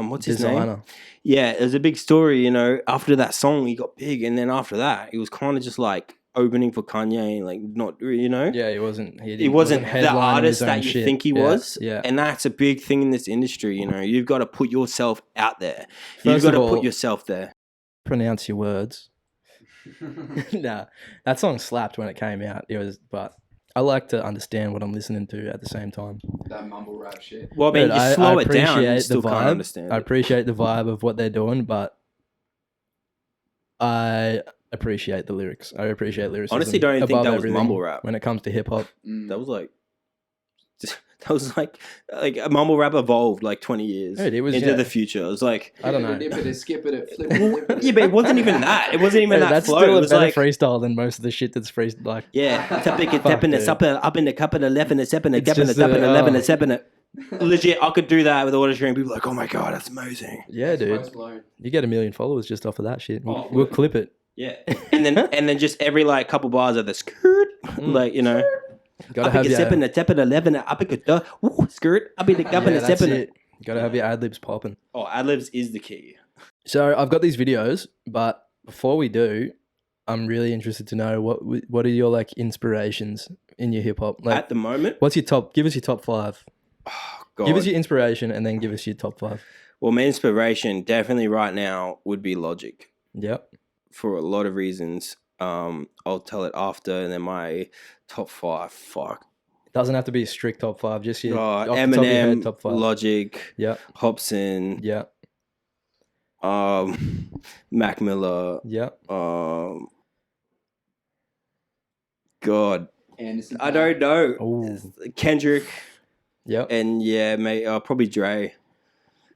what's his name? Designer. Yeah, it was a big story, you know. After that song, he got big, and then after that, he was kind of just like opening for Kanye, like not, you know. Yeah, he wasn't. He wasn't the headlining artist his own that you shit. think he Yeah, was. Yeah. And that's a big thing in this industry, you know. You've got to put yourself out there. First You've got of to all- put yourself there. Pronounce your words. Nah, that song slapped when it came out. But I like to understand what I'm listening to at the same time. That mumble rap shit. Well, I mean, Dude, you slow it down, you appreciate still the can't vibe. understand I it. appreciate the vibe of what they're doing, but I appreciate the lyrics. I appreciate lyricism. Honestly, don't even think above that was everything mumble rap. when it comes to hip hop. That was like, a mumble rap evolved like 20 years Dude, it was, into yeah. the future. It was like, I don't know. Dip it, skip it, flip it. yeah, but it wasn't even that. It wasn't even Dude, that that's flow. still It a was better like, freestyle than most of the shit that's freestyle. Like, yeah, tapping Fuck, and dude. up in the cup and the left and the step and the It's gap and the just tap and the the- left and oh. the step and the. Legit, I could do that with auto tune. People are like, oh my god, that's amazing. yeah, dude, Mind blown. you get 1 million followers just off of that shit. Oh, We'll clip it. Yeah, and then just every like couple bars of the skirt, like, you know, Gotta up have in the your, step and the tap and the left and the up in the skirt, up in the cup and yeah, the step that's and the. it. Gotta have your ad libs popping. Oh, ad libs is the key. So I've got these videos, but before we do, I'm really interested to know what are your like inspirations in your hip hop. Like, At the moment, what's your top? Give us your top 5. God. Give us your inspiration, and then give us your top 5. Well, my inspiration definitely right now would be Logic Yep. for a lot of reasons. I'll tell it after, and then my top 5. Fuck. Doesn't have to be a strict top 5. Just your off the top of your Eminem, head, top 5. Logic, Yep. Hobson, Yep. Mac Miller, Yep. God, Anderson. I don't know. Oh. Kendrick, Yep. and yeah, mate, probably Dre.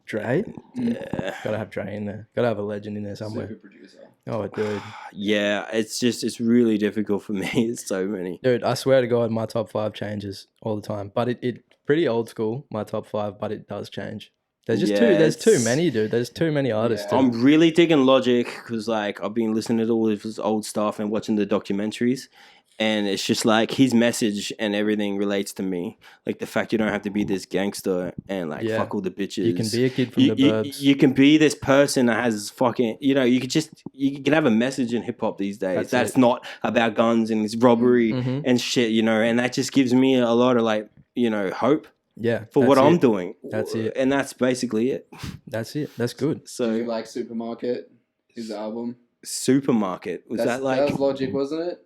Dre. Yeah. Gotta have Dre in there. Gotta have a legend in there somewhere. Super producer. Oh, dude. Yeah, it's really difficult for me. It's so many. Dude, I swear to God, my top 5 changes all the time. But it pretty old school, my top 5, but it does change. There's just there's too Yes. many, dude. There's too many artists. Yeah. dude. I'm really digging Logic because like I've been listening to all of his old stuff and watching the documentaries, and it's just like his message and everything relates to me. Like the fact you don't have to be this gangster and like Yeah. fuck all the bitches. You can be a kid from you, the you- burbs. you can be this person that has fucking, you know, you can have a message in hip hop these days That's that's it. not about guns and it's robbery Mhm. and shit, you know, and that just gives me a lot of like, you know, hope. Yeah. for what that's I'm it. doing. That's it. And that's basically it. That's it. That's good. Do you So like Supermarket? His album. Supermarket was that like? that was Logic, wasn't it?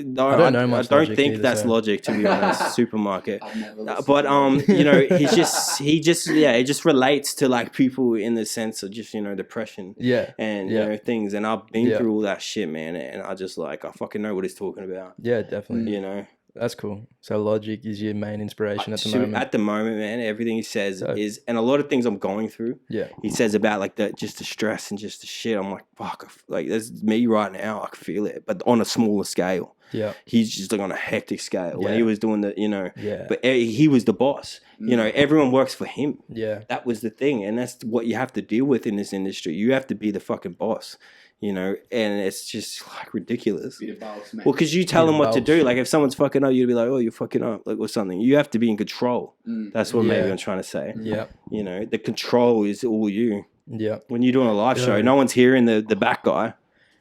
No, I don't know much I don't Logic think either, that's so- Logic, to be honest. Supermarket. I've never listened But to it. you know, it just relates to like people in the sense of just, you know, depression Yeah. and Yeah. you know things. And I've been Yeah. through all that shit, man. And I just like I fucking know what he's talking about. Yeah, definitely. You know, That's cool. So Logic is your main inspiration at the Shoot, moment. At the moment, man, everything he says So- is, and a lot of things I'm going through. Yeah. He says about like just the stress and just the shit. I'm like, fuck, like that's me right now. I can feel it, but on a smaller scale. Yeah. He's just like on a hectic scale. When Yeah. he was doing the, you know, Yeah. but he was the boss. You know, everyone works for him. Yeah. That was the thing, and that's what you have to deal with in this industry. You have to be the fucking boss. You know, and it's just like ridiculous. Be the boss, man. Well, because you tell Be them the what to boss. do. Like if someone's fucking up, you'd be like, "Oh, you're fucking up," like or something. You have to be in control. That's what maybe Yeah. I'm trying to say. Yeah. You know, the control is all you. Yeah. When you're doing a live show, Yeah. no one's hearing the back guy.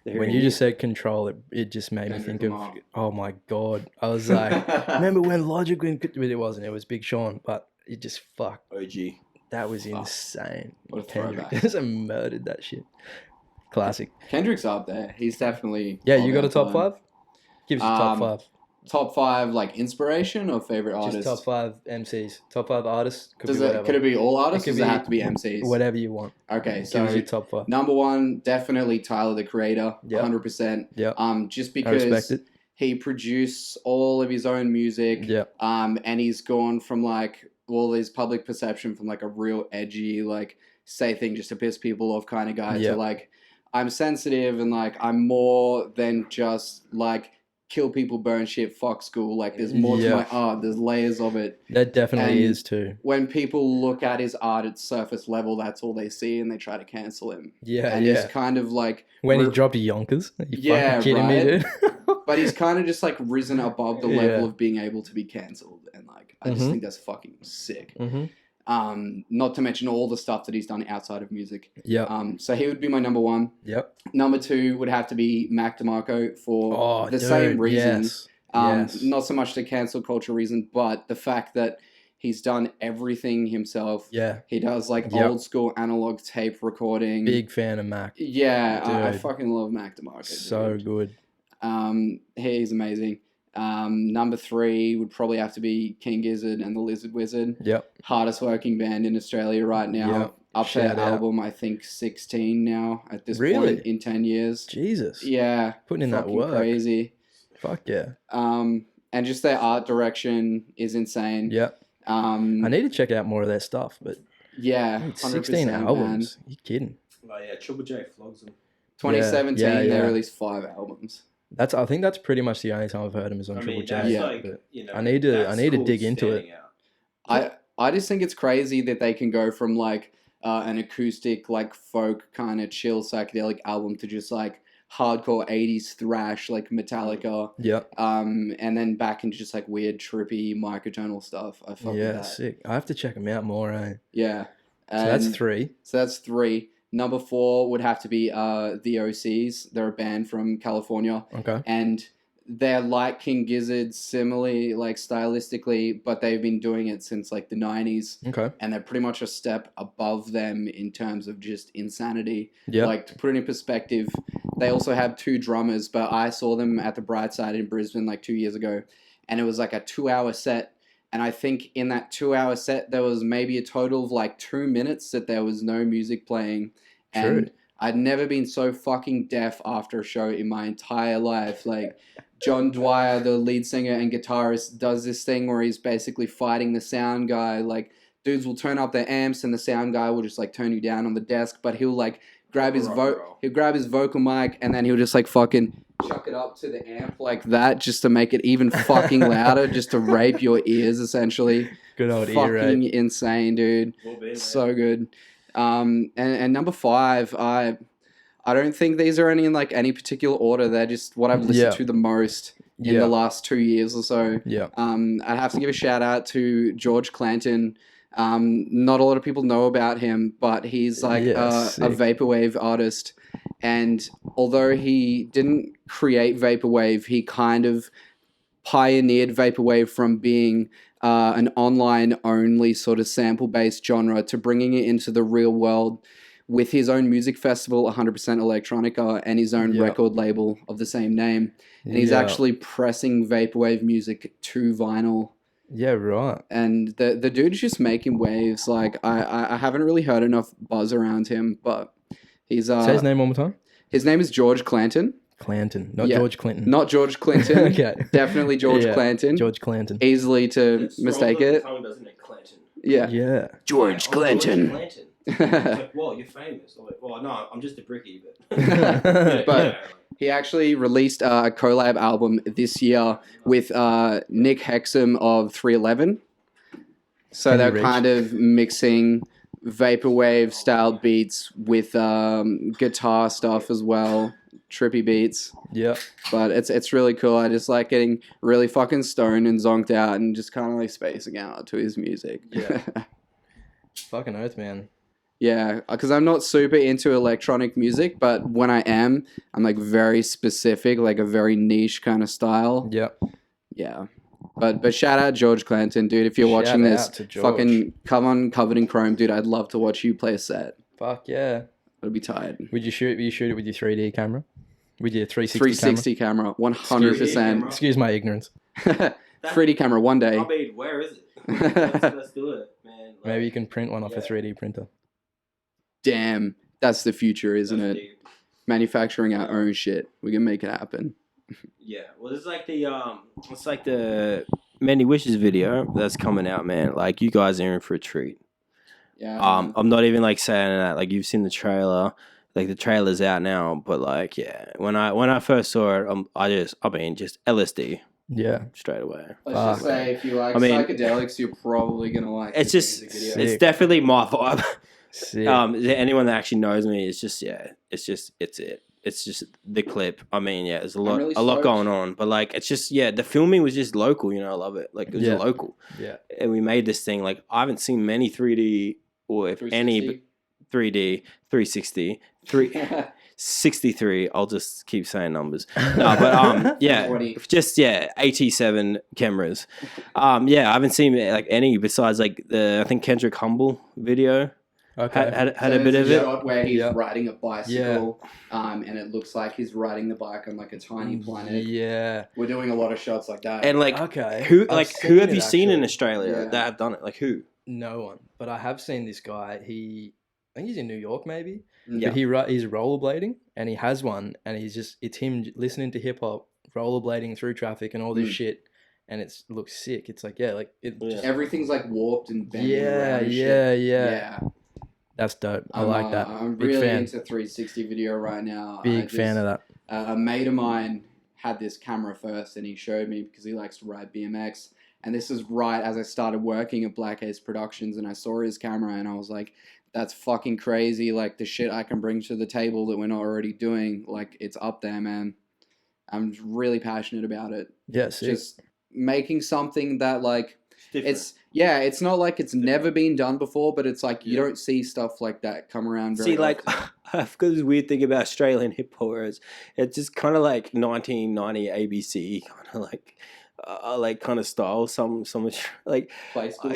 They're When hearing you just said control, it just made me Kendrick think of, Lamar. oh my God. I was like, remember when Logic went, it wasn't, it was Big Sean, but it just fucked. OG. That was insane. What a Kendrick throwback. just murdered that shit. Classic. Kendrick's up there. He's definitely. Yeah, of you got our a top time. five? Give us your top Um, five. Top five, like inspiration or favorite Just artist? top five MCs. Top five artists. Could Does be it whatever. could it be all artists? It Or could does it be have to be MCs? Whatever you want. Okay, Give so us your top five. number one, definitely Tyler the Creator, Yep. 100%. Yep. Just I respect because it. he produced all of his own music. Yep. And he's gone from like all his public perception from like a real edgy, like say thing just to piss people off kind of guy Yep. to like I'm sensitive and like I'm more than just like kill people, burn shit, fuck school. Like there's more to Yeah. my art. There's layers of it. That definitely And is too. When people look at his art at surface level, that's all they see and they try to cancel him. Yeah, And yeah. he's kind of like When he re- dropped Yonkers. Are you Yeah, fucking kidding me, right? dude? but he's kind of just like risen above the level Yeah. of being able to be cancelled. And like I just Mhm. think that's fucking sick. Mm-hmm. Not to mention all the stuff that he's done outside of music. Yep. So he would be my number one. Yep. Number two would have to be Mac DeMarco for Oh, the dude, same reason. Yes. Yes. Not so much the cancel culture reason, but the fact that he's done everything himself. Yeah. He does like Yep. old school analog tape recording. Big fan of Mac. Yeah, I Dude. fucking love Mac DeMarco. So dude. good. He's amazing. Number three would probably have to be King Gizzard and the Lizard Wizard. Yep. Hardest working band in Australia right now. Yep. Up to Shout out. album, I think 16 now at this Really? point in 10 years. Jesus. Yeah, Putting in that fucking work. crazy. Fuck yeah. And just their art direction is insane. Yep. I Um, need to check out more of their stuff, but yeah, dude, 100%, 16 man. albums. You kidding? Oh yeah, Triple J flogs them. 2017, Yeah, they yeah. released 5 albums. I think that's pretty much the only time I've heard him is on Triple J. Yeah. but you know, I need to that's dig into it. standing out. I just think it's crazy that they can go from like an acoustic, like folk kind of chill psychedelic album to just like hardcore 80s thrash, like Metallica, Yep. and then back into just like weird, trippy, microtonal stuff. I fuck with Yeah, that. sick. I have to check them out more, eh? Yeah. So that's And- 3. So that's 3. Number 4 would have to be the OCs. They're a band from California. Okay. And they're like King Gizzard, similarly, like stylistically, but they've been doing it since like the 90s. Okay. And they're pretty much a step above them in terms of just insanity. Yeah. Like, to put it in perspective, they also have 2 drummers, but I saw them at the Brightside in Brisbane like 2 years ago. And it was like a 2-hour set. And I think in that 2-hour set, there was maybe a total of like 2 minutes that there was no music playing. True. And I'd never been so fucking deaf after a show in my entire life. Like, John Dwyer, the lead singer and guitarist, does this thing where he's basically fighting the sound guy. Like, dudes will turn up their amps and the sound guy will just like turn you down on the desk, but he'll like grab his he'll grab his vocal mic and then he'll just like fucking chuck it up to the amp like that just to make it even fucking louder, just to rape your ears essentially. Good old ear Fucking rape. insane, dude. So good. And number 5, I don't think these are any in like any particular order. They're just what I've listened Yeah. to the most in Yeah. the last 2 years or so. Yeah. I'd have to give a shout out to George Clanton. Not a lot of people know about him, but he's like Yeah, a sick. vaporwave artist. And although he didn't create vaporwave, he kind of pioneered vaporwave from being an online-only sort of sample-based genre to bringing it into the real world with his own music festival, 100% Electronica, and his own record label of the same name. And he's actually pressing vaporwave music to vinyl. Yeah, right. And the dude's just making waves. Like, I haven't really heard enough buzz around him, but he's... Say his name one more time. His name is George Clanton. Clanton, not George Clinton. Not George Clinton. Okay. Definitely George Clanton. George Clanton. Easily to mistake it. Tongue, doesn't it? Clanton. Yeah. Yeah. George Clanton. George Clanton. It's like, well, you're famous. I'm like, well, no, I'm just a brickie, but... But he actually released a collab album this year with Nick Hexum of 311. So they're kind of mixing vaporwave style beats with guitar stuff as well. Trippy beats. Yeah. But it's really cool. I just like getting really fucking stoned and zonked out and just kind of like spacing out to his music. Yeah. Fucking oath, man. Yeah, because I'm not super into electronic music, but when I am, I'm like very specific, like a very niche kind of style. Yeah. Yeah. But shout out George Clanton, dude. If you're watching this, fucking come on Covered in Chrome, dude. I'd love to watch you play a set. Fuck yeah. I'd be tired. Would you shoot it with your 3D camera? With your 360 camera? 100%. Excuse my ignorance. 3D camera one day. I mean, where is it? Let's do it, man. Like, maybe you can print one off a 3D printer. Damn, that's the future, isn't it? deep. Manufacturing our own shit. We can make it happen. Yeah, well, it's like the Many Wishes video that's coming out, man. Like, you guys are in for a treat. Yeah. I'm not even like saying that. Like, you've seen the trailer. Like, the trailer's out now, but like, yeah, when I first saw it, just LSD. Yeah. Straight away. Let's just say if you like psychedelics, you're probably gonna like. It's this just, music video. it's definitely my vibe. Sick. Anyone that actually knows me, it's it. It's just the clip. I mean, yeah, there's a lot going on, but like, it's just, yeah, the filming was just local. You know, I love it. Like, it was local. Yeah. And we made this thing. Like, I haven't seen many 3D or if 360? any 3D, 360, 63. I'll just keep saying numbers. No, but yeah, 20. just AT7 cameras. Yeah, I haven't seen like any besides like I think Kendrick Humble video. Okay. Had a bit of it. Shot where he's riding a bicycle, and it looks like he's riding the bike on like a tiny planet. Yeah. We're doing a lot of shots like that. And like, Okay. who I've have seen you it, seen in actually. Australia that have done it? Like, who? No one. But I have seen this guy. I think he's in New York maybe. Yeah. But he's rollerblading and he has one and it's him listening to hip hop, rollerblading through traffic and all this shit. And it looks sick. It's like, Everything's like warped and bent. yeah. That's dope. I like that. I'm Big really fan. into 360 video right now. Big fan of that. A mate of mine had this camera first and he showed me because he likes to ride BMX. And this is right as I started working at Black Ace Productions and I saw his camera and I was like, that's fucking crazy. Like the shit I can bring to the table that we're not already doing. Like it's up there, man. I'm really passionate about it. Yeah, sick. Just making something that like, Different. it's not like it's never been done before, but it's like you don't see stuff like that come around very often. I've got this weird thing about Australian hip hop, whereas it's just kind of like 1990 ABC, kind of like kind of style. Some like Play school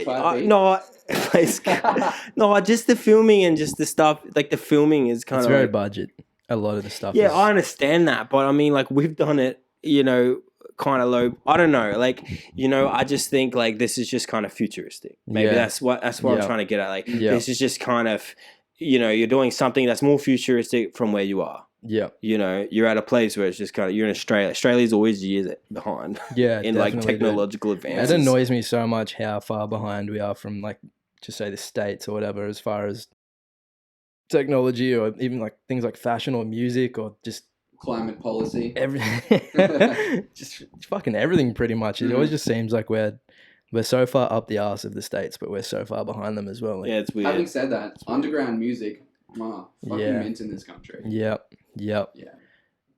just the filming and just the stuff. Like the filming is kind It's of very like, budget. A lot of the stuff. yeah, is, I understand that, but I mean, like we've done it, you know, kind of low. I don't know, like, you know, I just think like this is just kind of futuristic. Maybe that's what I'm trying to get at. Like this is just kind of, you know, you're doing something that's more futuristic from where you are. Yeah. You know, you're at a place where it's just kind of, you're in Australia. Australia's always years behind. Yeah. in like technological advances. It annoys me so much how far behind we are from like, just say the States or whatever, as far as technology or even like things like fashion or music or just climate policy. Everything. Just fucking everything pretty much. It always just seems like we're so far up the arse of the States, but we're so far behind them as well. Like, yeah, it's weird. Having said that, underground music, fucking mint in this country. Yep. Yeah.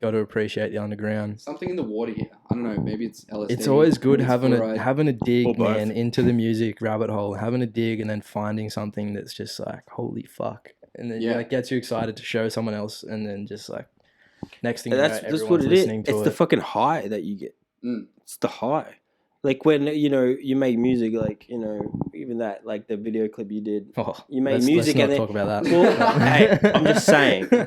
Got to appreciate the underground. Something in the water here. I don't know. Maybe it's LSD. It's always good it's having fluoride. a dig, man, into the music rabbit hole. Having a dig and then finding something that's just like, holy fuck. And then it gets you excited to show someone else and then just like, next thing that's what it is. It's the fucking high that you get. It's the high. Like when, you know, you make music, like, you know, even that, like the video clip you did, you make music let's and not then, talk about that. well, hey,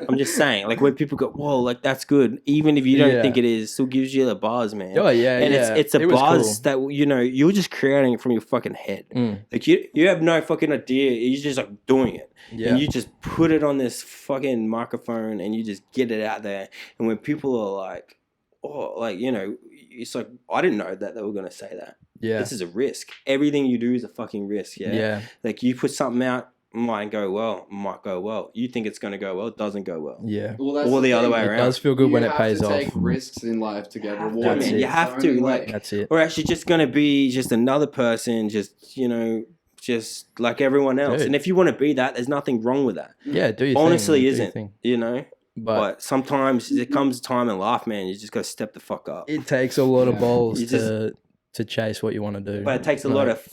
I'm just saying, like when people go, whoa, like that's good. Even if you don't think it is, it still gives you the buzz, man. Oh yeah, and yeah. it's a It was buzz cool. that, you know, you're just creating it from your fucking head. Like you have no fucking idea. You're just like doing it. Yeah. And you just put it on this fucking microphone and you just get it out there. And when people are like, oh, like, you know, it's like, I didn't know that they were going to say that. Yeah. This is a risk. Everything you do is a fucking risk. Yeah. Yeah. Like you put something out, might go well, might go well. You think it's going to go well, it doesn't go well. Yeah. Well, that's Or the other thing. way It around. does feel good when it You pays have off. to take risks in life to get That's rewarded. it. You have It's the to, only like- way. That's it. Or actually just going to be just another person, just, you know, just like everyone else. Dude. And if you want to be that, there's nothing wrong with that. Yeah, do your Honestly, thing. isn't. You know? But But sometimes there comes a time in life, man, you just got to step the fuck up. it takes a lot of Yeah. balls You just- to chase what you want to do. But it takes a Like, lot of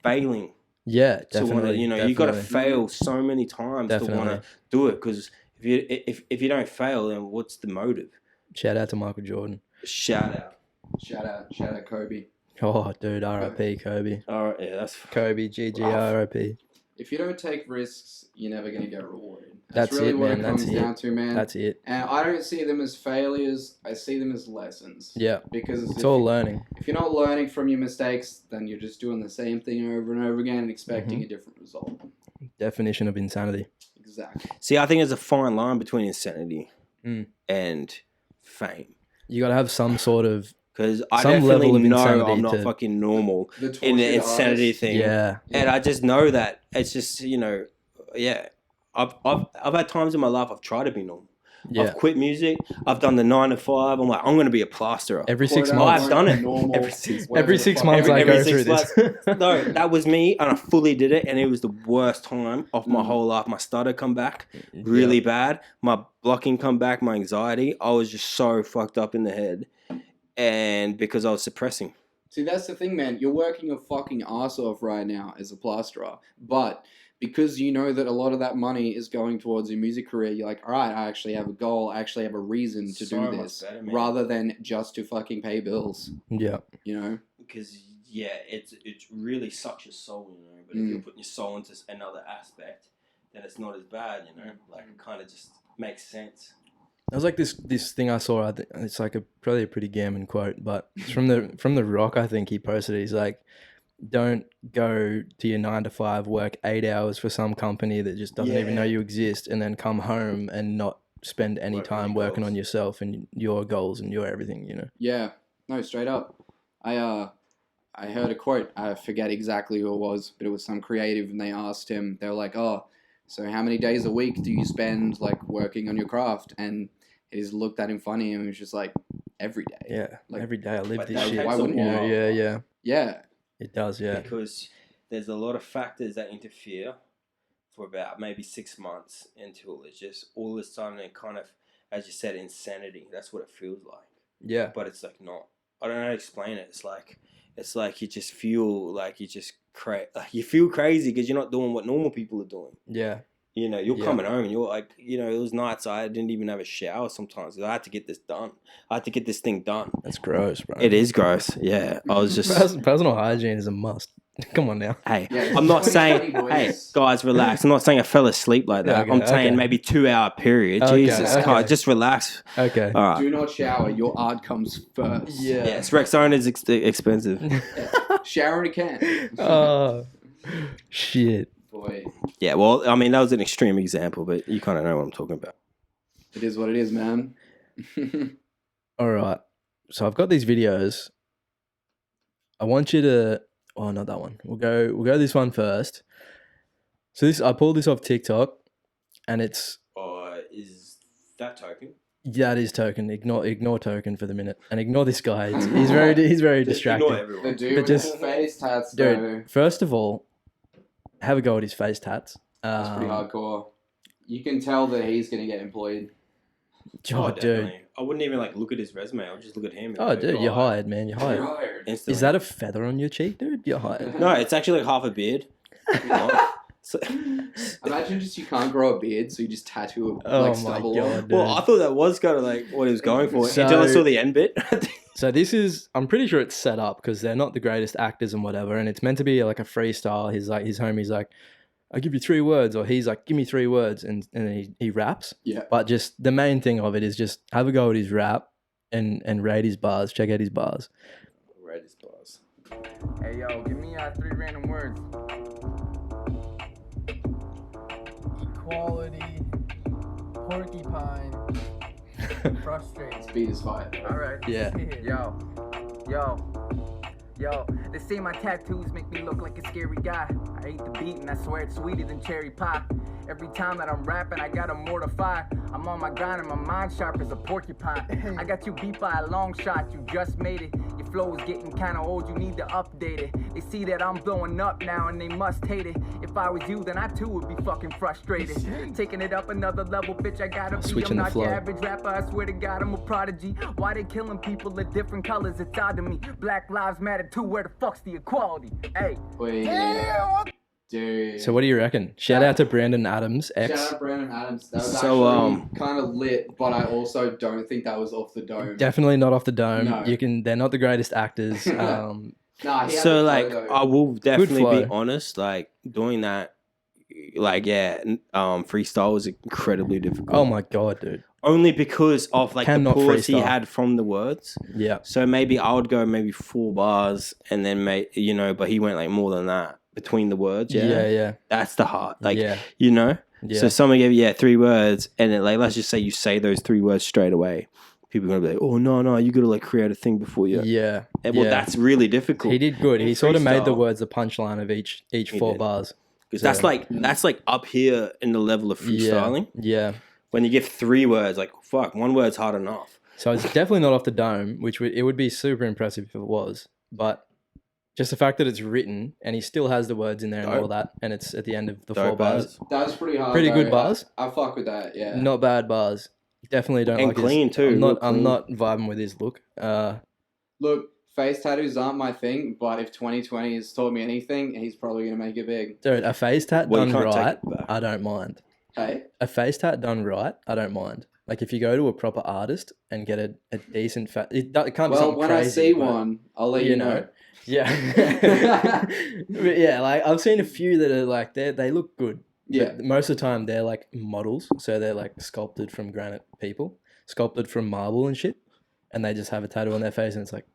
failing yeah, to want to, definitely. you know, you got to definitely. fail so many times to want Definitely. to do it. Because if you don't fail, then what's the motive? Shout out to Michael Jordan. Shout out. Shout out Kobe. Oh, dude, R.I.P. Kobe. All right, yeah, that's Kobe, GG, R.I.P. If you don't take risks, you're never going to get rewarded. That's really it, what man. it comes That's it. down to, man. That's it. And I don't see them as failures. I see them as lessons. Yeah, Because it's all learning. if you're not learning from your mistakes, then you're just doing the same thing over and over again and expecting a different result. Definition of insanity. Exactly. See, I think there's a fine line between insanity and fame. You got to have some sort of Because I Some definitely level of know insanity I'm not to- fucking normal The in the tortured insanity artist. thing. yeah. And I just know that it's just, you know, yeah. I've had times in my life I've tried to be normal. Yeah. I've quit music. I've done the 9 to 5. I'm like, I'm going to be a plasterer. Every 6 Quote months. I've done it. normal, Every 6 whatever Every the 6 fuck- months I Every go 6 through this. months. No, that was me, and I fully did it, and it was the worst time of my whole life. My stutter come back really bad. My blocking come back. My anxiety. I was just so fucked up in the head, and because I was suppressing. See, that's the thing, man. You're working your fucking ass off right now as a plasterer. But because you know that a lot of that money is going towards your music career, you're like, all right, I actually have a goal. I actually have a reason to So do much this. better, man. Rather than just to fucking pay bills, Yeah. you know? Because yeah, it really sucks your soul, you know. But if you're putting your soul into another aspect, then it's not as bad, you know. Like it kind of just makes sense. There was like this thing I saw. It's like probably a pretty gammon quote, but it's from the Rock. I think he posted it. He's like, "Don't go to your 9 to 5, work 8 hours for some company that just doesn't even know you exist, and then come home and not spend any Work on time your working goals. on yourself and your goals and your everything." You know. Yeah. No, straight up. I heard a quote. I forget exactly who it was, but it was some creative, and they asked him. They were like, "Oh, so how many days a week do you spend like working on your craft?" And he just looked at him funny, and he was just like, "Every day." Yeah. Like, every day I live but this that shit. takes a You know, while. yeah. Yeah. It does. Yeah. Because there's a lot of factors that interfere for about maybe 6 months until it's just all of a sudden it kind of, as you said, insanity. That's what it feels like. Yeah. But it's like not. I don't know how to explain it. It's like you just feel like you just like you feel crazy because you're not doing what normal people are doing. Yeah. You know, you're Yeah. coming home and you're like, you know, it was nights I didn't even have a shower sometimes. I had to get this done. I had to get this thing done. That's gross, bro. It is gross. Yeah. I was just, Personal hygiene is a must. Come on now. hey, Yeah, I'm not it's saying, funny, boys. hey, guys, relax. I'm not saying I fell asleep like that. Okay, I'm saying okay. maybe 2 hour period. Okay, Jesus, okay. God, just relax. Okay. All right. Do not shower. Your art comes first. Yes, Rexona is expensive. Shower when you can. Oh, shit. Boy, Yeah, well, I mean, that was an extreme example, but you kind of know what I'm talking about. it is what it is, man. All right. So I've got these videos. I want you to. Oh, not that one. We'll go this one first. So I pulled this off TikTok, and it's Is that token? that is Token. Ignore Token for the minute, and ignore this guy. He's very distracting. Ignore The everyone. dude But with just- his face tats, though. Dude, first of all, have a go at his face tats. That's pretty hardcore. You can tell that he's going to get employed. Oh, dude. definitely. I wouldn't even like look at his resume. I'll just look at him. and Oh, go, dude, you're God. hired, man. You're hired. Right. Instantly. Is that a feather on your cheek, dude? You're hired. No, it's actually like half a beard. So, Imagine just you can't grow a beard, so you just tattoo Oh like my stubble. God, dude. well, I thought that was kind of like what he was going for So- until I saw the end bit. So this is, I'm pretty sure it's set up because they're not the greatest actors and whatever, and it's meant to be like a freestyle. His homie's like, I'll give you 3 words, or he's like, give me 3 words, and he raps. Yeah. But just the main thing of it is just have a go at his rap and rate his bars. Check out his bars. Right, his bars. Hey yo, give me 3 random words. Equality, porcupine, frustrated. Beat is fine. Alright. Yeah. Yo, they say my tattoos make me look like a scary guy. I hate the beat and I swear it's sweeter than cherry pie. Every time that I'm rapping, I gotta mortify. I'm on my grind and my mind sharp as a porcupine. I got you beat by a long shot, you just made it. Your flow is getting kinda old, you need to update it. They see that I'm blowing up now and they must hate it. If I was you, then I too would be fucking frustrated. Taking it up another level, bitch, I gotta be. Switching I'm the not your flow. average rapper, I swear to God, I'm a prodigy. Why they killing people of different colors? It's odd to me. Black lives matter too, where the fuck's the equality? Hey. Wait. Dude. So what do you reckon? Shout out to Brandon Adams, Shout X. out Brandon Adams. That was So, actually kind of lit, but I also don't think that was off the dome. Definitely not off the dome. No. They're not the greatest actors. Nah, he had So the like, flow, though. I will definitely flow. be honest. Like doing that, like freestyle was incredibly difficult. Oh my God, dude. Only because of like Cannot the pause he freestyle. had from the words. Yeah. So maybe I would go maybe 4 bars and then but he went like more than that between the words. Yeah. That's the heart. Like, Yeah. Yeah. Yeah. So someone gave you 3 words and then like, let's just say you say those 3 words straight away. People are going to be like, oh, no, you got to like create a thing before you. Yeah. And, well, yeah. that's really difficult. He did good. In He sort of made the freestyle. words the punchline of each He 4 did. bars. Because that's like up here in the level of freestyling. Yeah. When you give 3 words, like, fuck, 1 word's hard enough. So it's definitely not off the dome, which it would be super impressive if it was. But just the fact that it's written and he still has the words in there and all Dope. that, and it's at the end of the Dope 4 bars. That was pretty hard. Pretty though. good bars. I fuck with that. Yeah. Not bad bars. Definitely don't And like clean, his, too, I'm real not, I'm clean. not vibing with his look. Look, face tattoos aren't my thing, but if 2020 has taught me anything, he's probably gonna make it big. Dude, a face tat Well, you done can't take right, it back. I don't mind. Hey. A face tat done right, I don't mind. Like if you go to a proper artist and get a decent it can't be Well, something when crazy. I see but, one, I'll let you know. Yeah. But yeah, like I've seen a few that are like they look good. Yeah. But most of the time they're like models, so they're like sculpted from granite people, sculpted from marble and shit, and they just have a tattoo on their face and it's like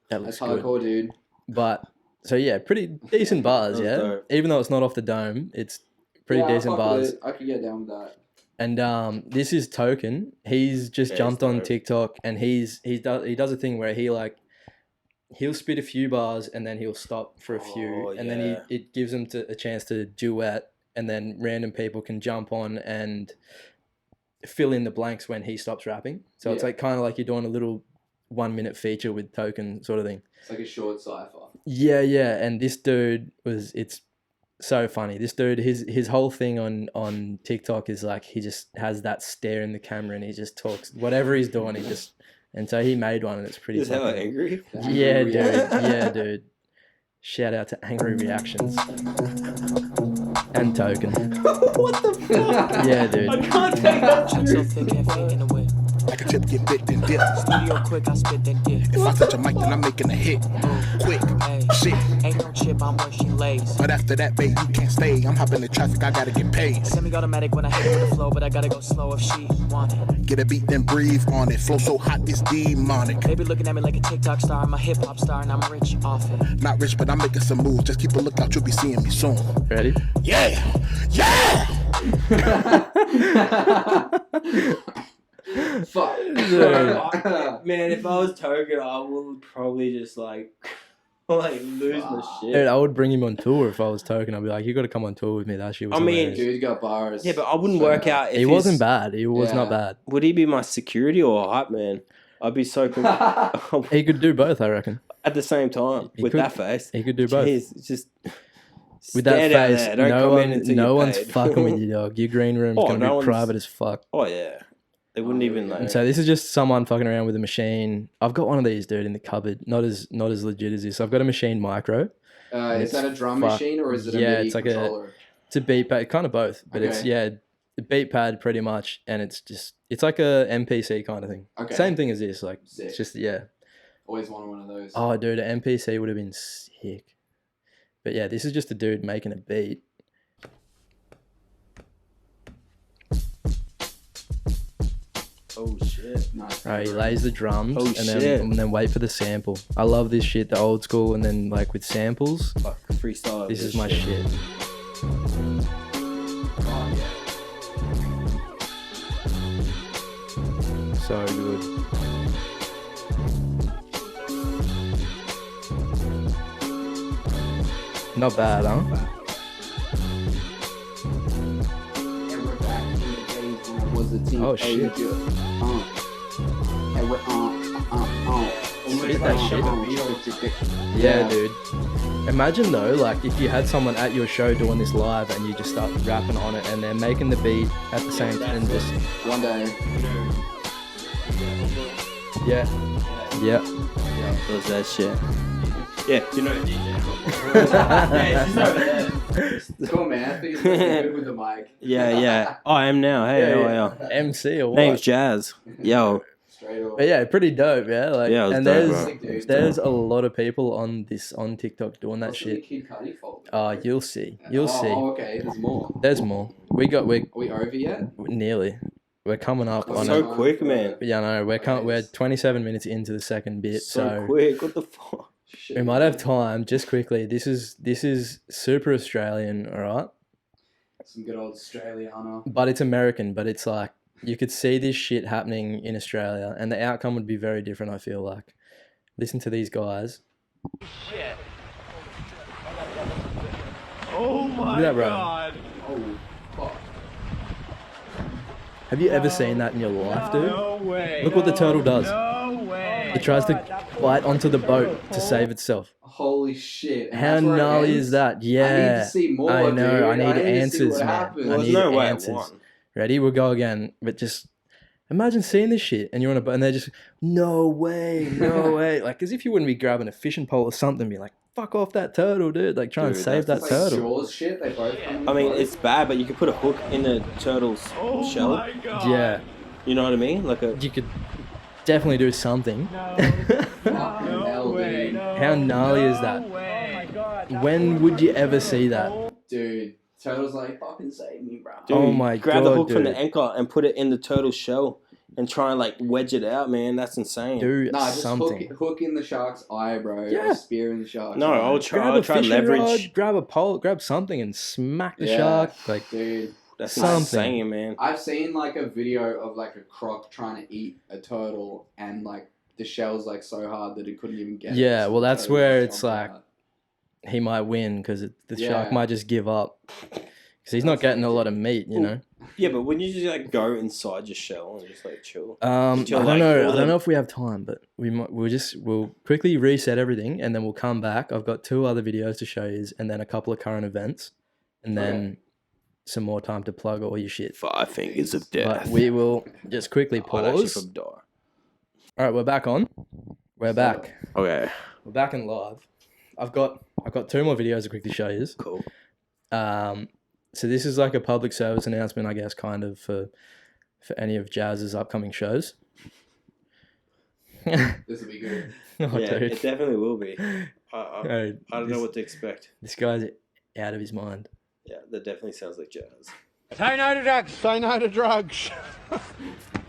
that looks That's good. hardcore, dude. But so yeah, pretty decent bars, That was yeah. dope. Even though it's not off the dome, it's pretty Yeah, I'll decent fuck with bars. it. I could get down with that. And this is Token. He's just Yeah, jumped he's on dope. TikTok and he does a thing where he'll spit a few bars and then he'll stop for a few, Oh, and then yeah. it gives him a chance to duet, and then random people can jump on and fill in the blanks when he stops rapping. So it's Yeah. like kind of like you're doing a little 1-minute feature with Token sort of thing. It's like a short cipher. Yeah, and this dude it's so funny. This dude, his whole thing on TikTok is like he just has that stare in the camera and he just talks whatever he's doing. And so he made one and it's pretty. Is that fucking- angry? Yeah, dude. Yeah, dude. Shout out to Angry Reactions and Token. What the fuck? Yeah, dude. I can't take that I'm so thick, can't fake in the whip. Like a chip get bit then dip. Studio quick, I spit that dick. If I touch a mic, then I'm making a hit. Quick, Hey, shit. ain't no chip, I'm where she lays. But after that, babe, you can't stay. I'm hopping in traffic, I gotta get paid. Semi-automatic when I hit it with the flow, but I gotta go slow if she want it. Get a beat, then breathe on it. Flow so hot, it's demonic. They be looking at me like a TikTok star, I'm a hip-hop star, and I'm rich off it. Not rich, but I'm making some moves. Just keep a lookout, you'll be seeing me soon. Ready? Yeah! Yeah! Fuck. Man, if I was Token, I would probably just like lose my shit. Dude, I would bring him on tour if I was Token. I'd be like, you got to come on tour with me. That shit was I mean, hilarious. Dude's got bars. Yeah, but I wouldn't So work bad. out if He wasn't bad. He was not Yeah. bad. Would he be my security or a hype man? I'd be so He could do both, I reckon. at the same time He with could- that face. He could do both. Jeez, it's just With that stand out face, there, don't no come in until you're one's paid. fucking with you, dog. Your green room's Oh, gonna no be one's- private as fuck. Oh yeah, they wouldn't even like. And so this is just someone fucking around with a machine. I've got one of these, dude, in the cupboard. Not as legit as this. I've got a machine micro. Is that a drum Fuck. machine or is it a Yeah, MIDI it's like a- controller? It's a beat pad, kind of both, but it's Okay. the beat pad pretty much, and it's like a MPC kind of thing. Okay. Same thing as this, like Sick. it's just Always wanted one of those. Oh, dude, an MPC would have been sick. But yeah, this is just a dude making a beat. Oh shit! Nice. Right, he lays the drums Oh, and shit. then wait for the sample. I love this shit, the old school, and then like with samples. Fuck, freestyle. This is my shit. Oh, yeah. So good. Not bad, huh? And we're back in the days when I was a teenager. Oh, shit. And we're Spit that shit. Yeah, dude. Imagine though, like if you had someone at your show doing this live and you just start rapping on it and they're making the beat at the same time and just One day. yeah. Does that shit. Yeah, you know. Cool, man. I think it's looking good with the mic. Yeah. Oh, I am now. Hey, how are you? MC or what? Name's Jazz. Yo. Straight off. But yeah, pretty dope, yeah. Like, Yeah, it was and dope, there's a lot of people on TikTok doing that What's the shit. Kid Cudi fault? You'll see. You'll see. Oh, okay. There's more. There's more. We're Are we over yet? nearly. We're coming up on So it. quick, man. Yeah, no, we're 27 minutes into the second bit, So quick. What the fuck? Shit. we might have time. Just quickly, this is super Australian, all right? Some good old Australiana. But it's American. But it's like you could see this shit happening in Australia, and the outcome would be very different. I feel like. Listen to these guys. Oh my Look at that, bro. god. Oh, fuck. Have you ever seen that in your life, dude? No way. Look what the turtle does. No way. It tries to bite onto the boat to save itself. Holy shit. And How that's where it gnarly ends? is that? Yeah. I need to see more, I know. dude. I need to see answers, what man. happens. I There's need no way I answers. won. Ready? We'll go again. But just imagine seeing this shit and you're on a boat and they're just, no way, no way. Like as if you wouldn't be grabbing a fishing pole or something, be like, fuck off that turtle, dude. Like try and Dude, save that It's like turtle. Jaws shit. They both come I mean, in it's bad, but you could put a hook in the turtle's Oh shell. my god. Yeah. You know what I mean? Like a. You could definitely do something. Fucking No hell, way. dude. No, How gnarly is that? No way. Oh my god. When would you ever see that? Dude, turtle's like, fucking save me, bro. Dude, Oh my grab the God, hook from dude. the anchor and put it in the turtle's shell and try and like wedge it out, man. That's insane. Do Nah, just something. hook in the shark's eye, bro. Yeah. Or spear in the shark's No, eye. I'll Grab a try fishing leverage. rod, grab a pole, grab something and smack the Yeah. shark. Like, Dude, That's something. insane, man. I've seen like a video of like a croc trying to eat a turtle and like the shell's like so hard that it couldn't even get it. Yeah, So well, the that's turtle where just it's jumped like- out. he might win because the shark Yeah. might just give up. Because he's not That's getting a lot legit. of meat, you know. Yeah, but wouldn't you just like go inside your shell and just like chill? I Until, don't like, know. all I don't the- know if we have time, but we'll quickly reset everything and then we'll come back. I've got 2 other videos to show you, and then a couple of current events, and then some more time to plug all your shit. 5 fingers of But death. we will just quickly I'd actually pause. from die. All right, we're back on. We're back. Okay, We're back and live. I've got 2 more videos to quickly show you. cool. So this is like a public service announcement, I guess, kind of for any of Jazz's upcoming shows. This will be good. Oh, Yeah, dude. it definitely will be. I Oh, don't know what to expect. This guy's out of his mind. Yeah, that definitely sounds like jazz. Say no to drugs. Say no to drugs.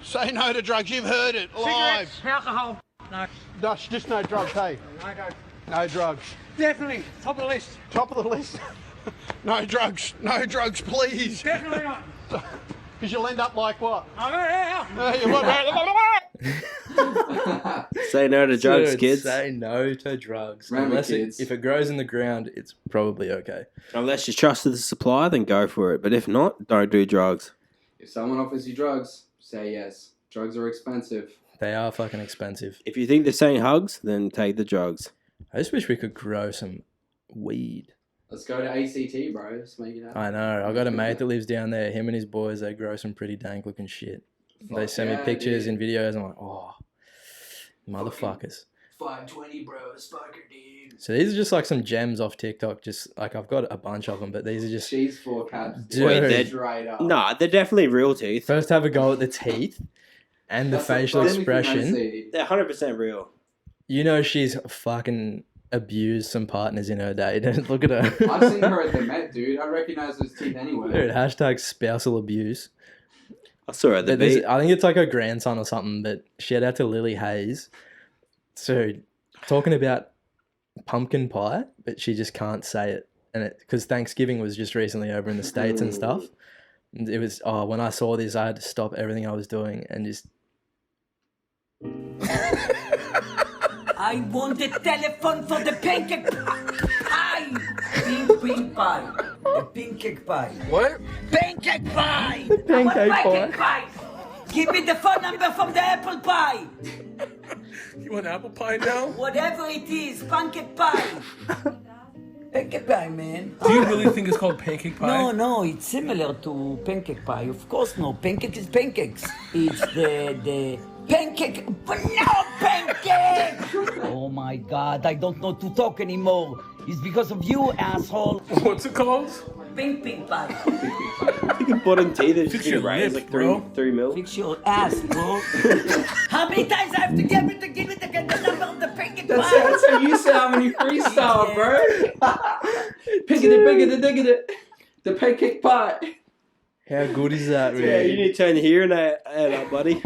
Say no to drugs. You've heard it live. Cigarettes, alcohol. No. No, just no drugs, hey. No drugs. No drugs. Definitely. Top of the list. Top of the list. No drugs. No drugs, please. Definitely not. Because you'll end up like what? I'm out. Say no to drugs, Dude, kids. Say no to drugs. Remember, Unless kids. if it grows in the ground, it's probably okay. Unless you trust the supply, then go for it. But if not, don't do drugs. If someone offers you drugs, say yes. Drugs are expensive. They are fucking expensive. If you think they're saying hugs, then take the drugs. I just wish we could grow some weed. Let's go to ACT, bro. Let's make it happen. I know. I got a mate that lives down there. Him and his boys, they grow some pretty dank looking shit. They Fuck send me yeah, pictures dude. and videos. I'm like, oh, motherfuckers. 520, bro, Spiker, dude. So these are just like some gems off TikTok. Just like I've got a bunch of them, but these are just. Cheese forecast. Dude. Wait, they're Straight up. Nah, they're definitely real teeth. First, have a go at the teeth and the That's facial the only thing I expression. see. They're 100% real. You know she's fucking abused some partners in her day. Look at her. I've seen her at the Met, dude. I recognize those teeth anywhere. Dude, hashtag spousal abuse. I saw her at the But there's- beat. I think it's like her grandson or something, but shout out to Lily Hayes. So, talking about pumpkin pie, but she just can't say it. And it because Thanksgiving was just recently over in the States and stuff. And it was, when I saw this, I had to stop everything I was doing and just. I want the telephone for the pancake pie. Pink pie. The pancake pie. What? Pancake pie. Pancake I want pancake pie. Give me the phone number from the apple pie. You want apple pie now? Whatever it is, pancake pie. Pancake pie, man. Do you really think it's called pancake pie? No, it's similar to pancake pie. Of course, no. Pancake is pancakes. It's the pancake, but no pancake! Oh my God, I don't know to talk anymore. It's because of you, asshole. What's it called? Pink pie. You can bottom teeth is Fix just your raise lip, like bro. 3 mil. Fix your ass, bro. How many times I have to give it to get the number of the pancake That's pie? how you sound when you freestyle, bro. Piggity, diggity. The pancake pie. How good is that, Yeah, really? you need to turn your hearing out, buddy.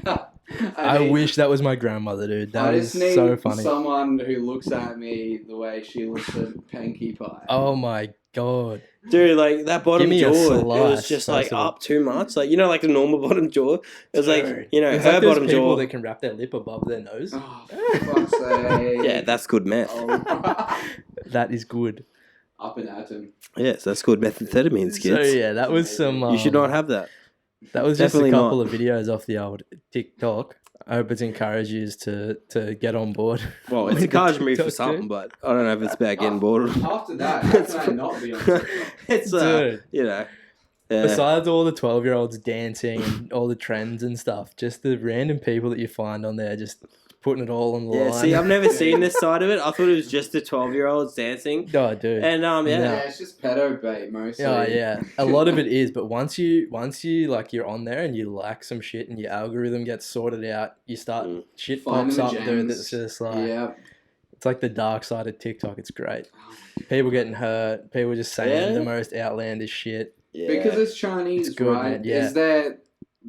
I mean, wish that was my grandmother, dude. That I is just need so funny. someone who looks at me the way she looks at pancake pie. Oh my God. Dude, like that bottom Give me a jaw, it slice, was just like first of all. up too much. Like, you know, like the normal bottom jaw. It was like, you know, It's her like those bottom people jaw. that can wrap their lip above their nose. Oh, for fuck's sake. Yeah, that's good meth. Oh. That is good. Up and at him. Yes, that's good methamphetamines, So kids. yeah, that was some. You should not have that. That was just a Definitely couple not. of videos off the old TikTok. I hope it's encouraged you to get on board. Well, it's with the encouraging me for TikTok, something, dude. but I don't know if it's about getting bored. After that, how can I not be on TikTok? It's, Dude. you know. Besides all the 12-year-olds dancing and all the trends and stuff, just the random people that you find on there just putting it all on the Yeah, line. see, I've never seen this side of it. I thought it was just the 12-year-olds dancing. Oh, dude. And, yeah. Yeah, it's just pedo bait mostly. Oh yeah, a lot of it is, but once you like you're on there and you like some shit and your algorithm gets sorted out, you start shit Finding pops the up, dude. gems. That's just like Yeah. it's like the dark side of TikTok. It's great. People getting hurt. People just saying Yeah. the most outlandish shit. Yeah. Because it's Chinese, It's good, right? man, yeah.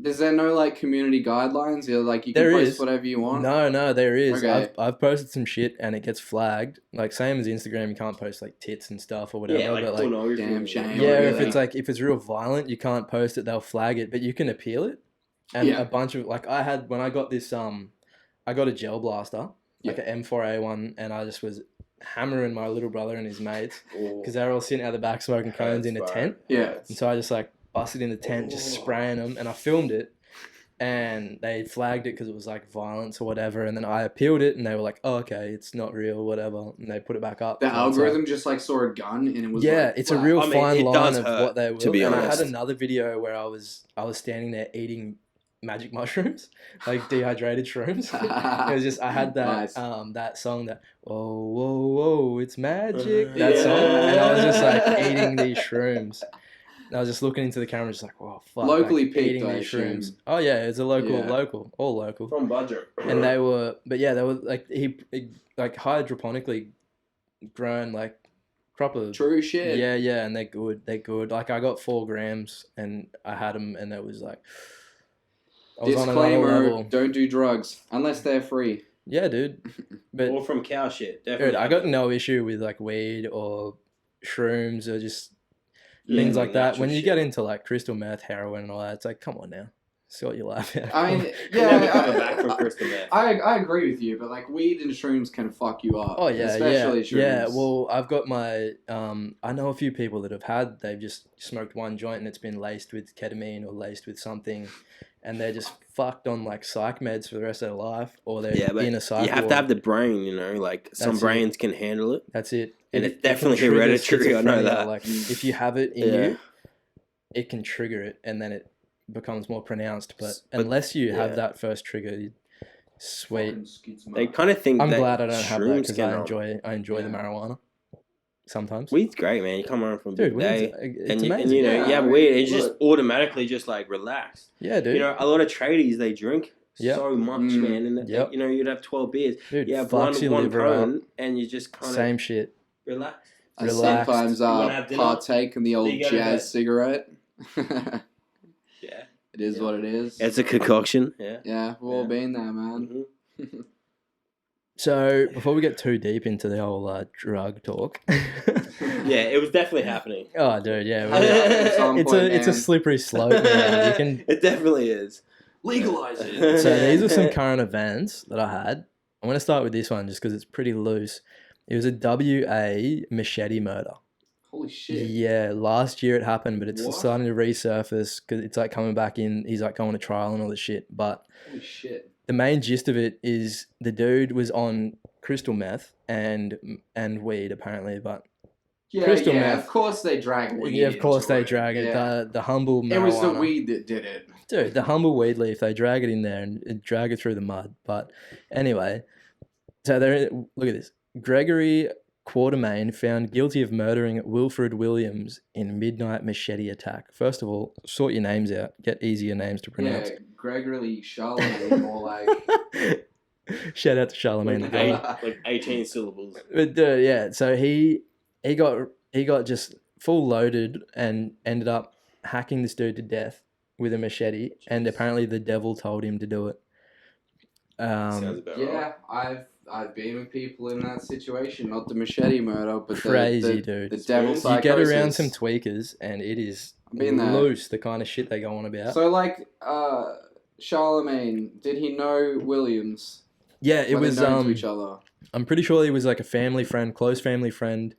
Is there no like community guidelines? You're like you can There post is. whatever you want. No, there is. Okay. I've posted some shit and it gets flagged. Like same as Instagram, you can't post like tits and stuff or whatever. Yeah, like but like pornography. damn shame. yeah, if really. it's like if it's real violent, you can't post it. They'll flag it, but you can appeal it. And Yeah. a bunch of like I had when I got this I got a gel blaster, like Yeah. an M4A one, and I just was hammering my little brother and his mates Ooh. because they were all sitting out the back smoking cones in a tent. Yeah. And so I just like busted in the tent, just spraying them, and I filmed it. And they flagged it because it was like violence or whatever. And then I appealed it, and they were like, "Oh, okay, it's not real, whatever." And they put it back up. The And it's algorithm just like saw a gun and it was yeah, like, it's a flat. real I mean, fine it line does of hurt, what they will. to be and I honest. had another video where I was standing there eating magic mushrooms, like dehydrated shrooms. It was just I had that Nice. that song that whoa whoa whoa it's magic that Yeah. song, and I was just like eating these shrooms. And I was just looking into the camera, just like, "Wow, fuck!" Locally like, picked, eating I these assume. shrooms. Oh yeah, it's a local, Yeah. all local. From budget. And they were, but yeah, they were like he like hydroponically grown, like proper True shit. yeah, and they're good. Like I got 4 grams and I had them, and it was like I was on another Disclaimer, level. don't do drugs unless they're free. Yeah, dude. But Or from cow shit. Definitely. dude, I got no issue with like weed or shrooms or just things like that. When you get into like crystal meth, heroin, and all that, it's like, come on now, sort your life out. I mean, Never coming yeah, back from crystal meth. I agree with you, but like weed and shrooms can fuck you up. Oh yeah, especially shrooms. yeah. Well, I've got my I know a few people that have had. They've just smoked one joint and it's been laced with ketamine or laced with something, and they're just fucked on like psych meds for the rest of their life, or they're Yeah, but in a psych you have to ward. have the brain, you know, like some That's it. brains can handle it. That's it. And It- it's it can definitely trigger hereditary, I know schizophrenia, that. Like if you have it in Yeah. you, it can trigger it, and then it becomes more pronounced. But But- unless you yeah. have that first trigger, Sweet. They kind of think I'm that glad I don't have that shrooms because can, I enjoy the marijuana sometimes. Weed's great, man. You come home from a Dude, big day, it's and you amazing. know you have weed, and you just automatically just like relax. Yeah, dude. You know, a lot of tradies they drink Yep. so much, man, and you know you'd have 12 beers. Dude, you have fucks your one liver cone, up. and you just kind of Same shit. relax. I Relaxed. sometimes partake in the old You go to bed. jazz cigarette. Yeah, it is what it is. it's a concoction. Yeah, Yeah, we've all been there, man. So before we get too deep into the whole drug talk, yeah, it was definitely happening. oh, dude, yeah, At some it's point, a man. slippery slope. Man. You can. It definitely is. Legalize it. So these are some current events that I had. I'm going to start with this one just because it's pretty loose. It was a WA machete murder. Holy shit. Yeah, last year it happened, but it's What? starting to resurface because it's like coming back in. He's like going to trial and all this shit. But Holy shit. the main gist of it is the dude was on crystal meth and weed apparently, but Yeah, crystal yeah, meth. of course they drag weed. Yeah, of course into they it. drag it. Yeah. The humble marijuana. It was the weed that did it. Dude, the humble weed leaf, they drag it in there and drag it through the mud. But anyway, so look at this. Gregory Quartermain found guilty of murdering Wilfred Williams in midnight machete attack. First of all, sort your names out. Get easier names to pronounce. Yeah, Gregory Charlemagne, more like... Shout out to Charlemagne the God. Like 18 syllables. But dude, yeah, so he got just full loaded and ended up hacking this dude to death with a machete, and apparently the devil told him to do it. Sounds about right. Yeah, I've been with people in that situation, not the machete murder, but Crazy, dude. The devil You get around psychosis. some tweakers, and it is been there. loose, the kind of shit they go on about. So, like, Charlemagne, did he know Williams? Yeah, it Were they was, known to each other? I'm pretty sure he was like a family friend, close family friend.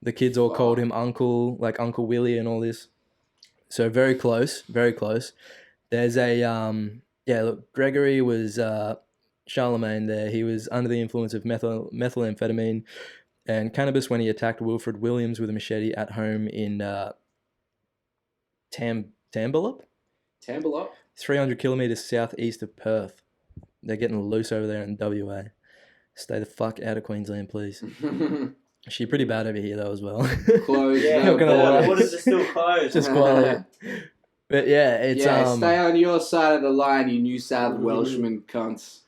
The kids all called him Uncle, like Uncle Willie and all this. So very close, very close. There's a, look, Gregory was, Charlemagne there. He was under the influence of methamphetamine and cannabis when he attacked Wilfred Williams with a machete at home in Tamballup? Tamballup? 300 kilometres southeast of Perth. They're getting loose over there in WA. Stay the fuck out of Queensland, please. She's pretty bad over here though as well. Closed. Yeah, no borders. what is it still closed? Just quietly. But yeah, it's stay on your side of the line, you New South Welshman cunts.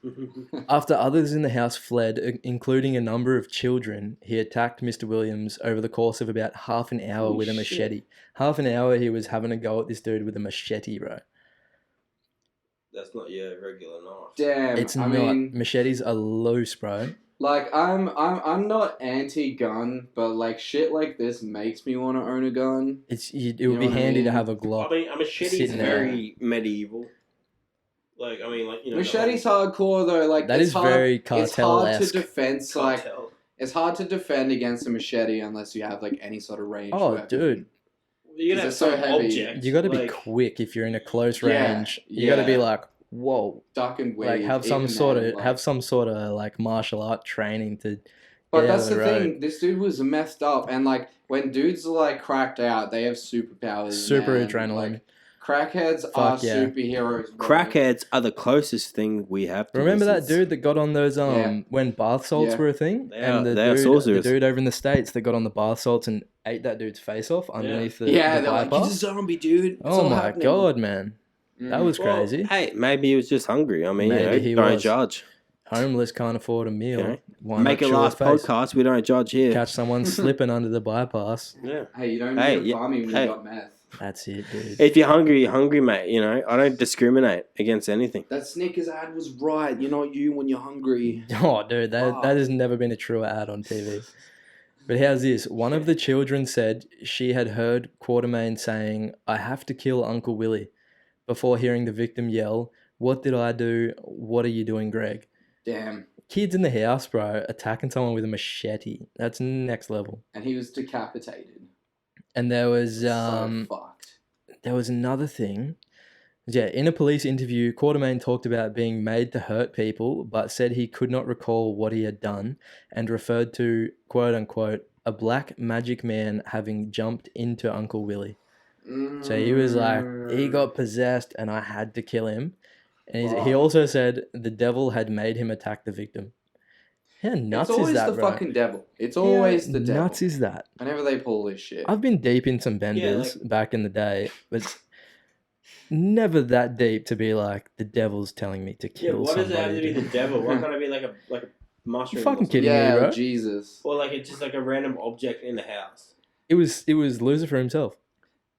After others in the house fled, including a number of children, he attacked Mr. Williams over the course of about half an hour with a machete. Half an hour he was having a go at this dude with a machete, bro. That's not your regular knife. Damn, It's I not. mean, Machetes are loose, bro. like I'm not anti-gun, but like shit like this makes me want to own a gun. It would be know what I handy to mean? have a Glock. I mean, a machete's sitting there. very medieval. Like, I mean, like, you know. Machete's hardcore though. Like That it's is hard, very It's hard to cartel-esque. defend. Like Cartel. it's hard to defend against a machete unless you have like any sort of range. Oh, weapon. dude. You're gonna have It's so some heavy. object. You got to be like, quick if you're in a close Yeah, range. You got to be yeah. like, whoa. Duck and weave. Like have some even sort then, of like- like martial art training to But get out that's of the road. thing. This dude was messed up, and like when dudes are like cracked out, they have superpowers. Super man. adrenaline. Like, crackheads are Fuck yeah. superheroes. bro. Crackheads are the closest thing we have to Remember that lizards. dude that got on those Yeah. when bath salts Yeah. were a thing? They and are the sorcerers. dude over in the States that got on the bath salts and ate that dude's face off underneath the Yeah, they're like, bypass. he's a zombie, dude. It's Oh all my happening." god, man. That was Well, crazy. hey, maybe he was just hungry. I mean, Maybe he don't was. judge. Homeless can't afford a meal. Okay. Why not Make a chew last his face? podcast. We don't judge here. Catch someone slipping under the bypass. Yeah. Hey, you don't Hey, need a farming when hey. you got meth. That's it, dude. If you're hungry, mate. You know, I don't discriminate against anything. That Snickers ad was right. You're not you when you're hungry. Oh, dude, that has never been a truer ad on TV. But how's this? One of the children said she had heard Quartermain saying, "I have to kill Uncle Willie," before hearing the victim yell, "What did I do? What are you doing, Greg?" Damn. Kids in the house, bro, attacking someone with a machete. That's next level. And he was decapitated. And there was So fucked. there was another thing. Yeah, in a police interview, Quartermain talked about being made to hurt people, but said he could not recall what he had done and referred to, quote unquote, a black magic man having jumped into Uncle Willie. So he was like, he got possessed and I had to kill him. And he also said the devil had made him attack the victim. How nuts It's always is that, the bro? fucking devil. It's always the devil. Nuts is that? Whenever they pull this shit. I've been deep in some benders back in the day, but it's never that deep to be like, the devil's telling me to kill what somebody. does it have to be the devil? Why can't it be like a mushroom? You fucking or kidding me, bro? Jesus. Or like it's just like a random object in the house. It was Lucifer himself,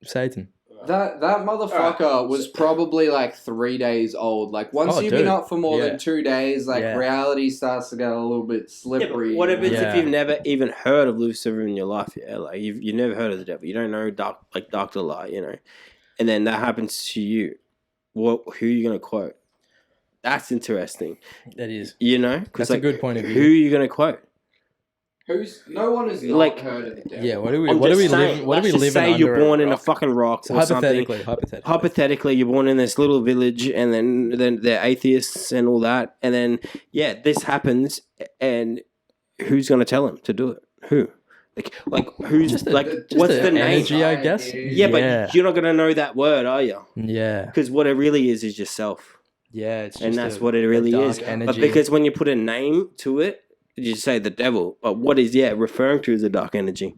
Satan. That motherfucker was probably like 3 days old. Like once you've been up for more than 2 days, like reality starts to get a little bit slippery. Yeah, what if it's if you've never even heard of Lucifer in your life? Yeah, like you've never heard of the devil. You don't know Dr. Light, you know, and then that happens to you. Who are you gonna quote? That's interesting. That is, you know, that's a good point of view. Who are you gonna quote? No one has not heard of the devil. Yeah, what do we live say under you're born a in a fucking rock or something. Hypothetically, you're born in this little village, and then they're atheists and all that, and then this happens, and who's gonna tell him to do it? Who? Like who's what's the name? Energy, I guess. Yeah, but you're not gonna know that word, are you? Yeah. Because what it really is yourself. Yeah, it's just and that's what it really is. Energy. But because when you put a name to it, you say the devil. But what is referring to is a dark energy,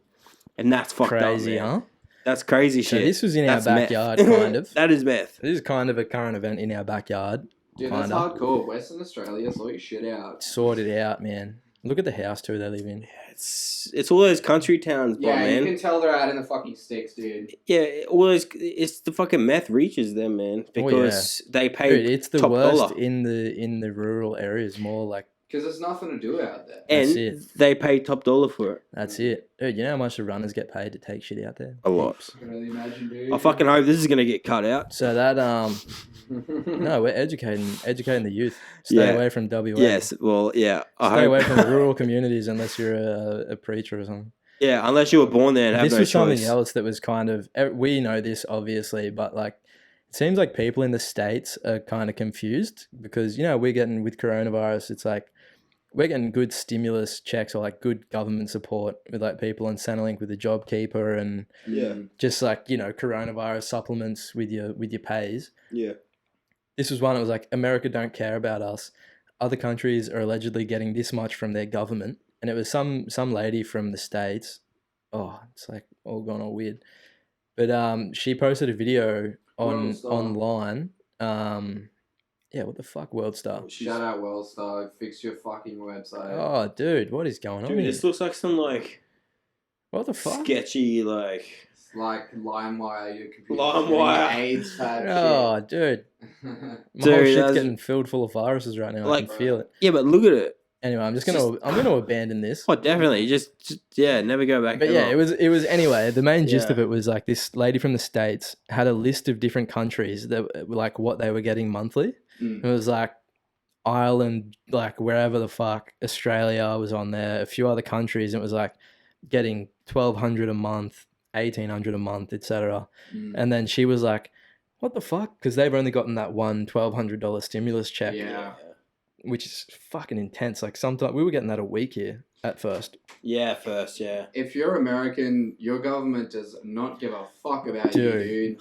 and that's fucked crazy, up, huh? That's crazy So shit. this was in That's our backyard, kind of. That is meth. This is kind of a current event in our backyard. Dude, that's hardcore. Western Australia, sort your shit out. Sort it out, man. Look at the house too they live in. It's all those country towns, man. You can tell they're out in the fucking sticks, dude. Yeah, well, it's the fucking meth reaches them, man, because they pay. Dude, it's the top worst dollar. in the rural areas. More like because there's nothing to do out there. And they pay top dollar for it. That's it, dude. You know how much the runners get paid to take shit out there? A lot. I can only imagine, dude. I fucking hope this is gonna get cut out. So that no, we're educating the youth. Stay away from WA. Yes, well, yeah. Stay away from rural communities unless you're a preacher or something. Yeah, unless you were born there and have this no was choice. Something else that was kind of, we know this obviously, but like it seems like people in the States are kind of confused because, you know, we're getting with coronavirus, it's like we're getting good stimulus checks or like good government support with like people on Centrelink with the JobKeeper and just like, you know, coronavirus supplements with your pays. Yeah. This was one that was like, America don't care about us. Other countries are allegedly getting this much from their government. And it was some lady from the States. Oh, it's like all gone all weird. But she posted a video online. Yeah, what the fuck, Worldstar? Shout out Worldstar. Fix your fucking website. Oh, dude, what is going on Dude, here? this looks like some like what the fuck? Sketchy like like LimeWire, your computer. LimeWire. AIDS type oh, dude. My whole shit's getting filled full of viruses right now. I can feel it. Yeah, but look at it. Anyway, I'm gonna abandon this. Oh, definitely. Just never go back. But yeah, it was anyway. The main gist of it was like this lady from the States had a list of different countries that like what they were getting monthly. It was like Ireland, like wherever the fuck, Australia was on there, a few other countries, and it was like getting $1,200 a month, $1,800 a month, etc. And then she was like, "What the fuck?" Because they've only gotten that one $1,200 stimulus check. Yeah. Which is fucking intense. Like sometimes we were getting that a week here at first. Yeah, first, yeah. If you're American, your government does not give a fuck about you, dude.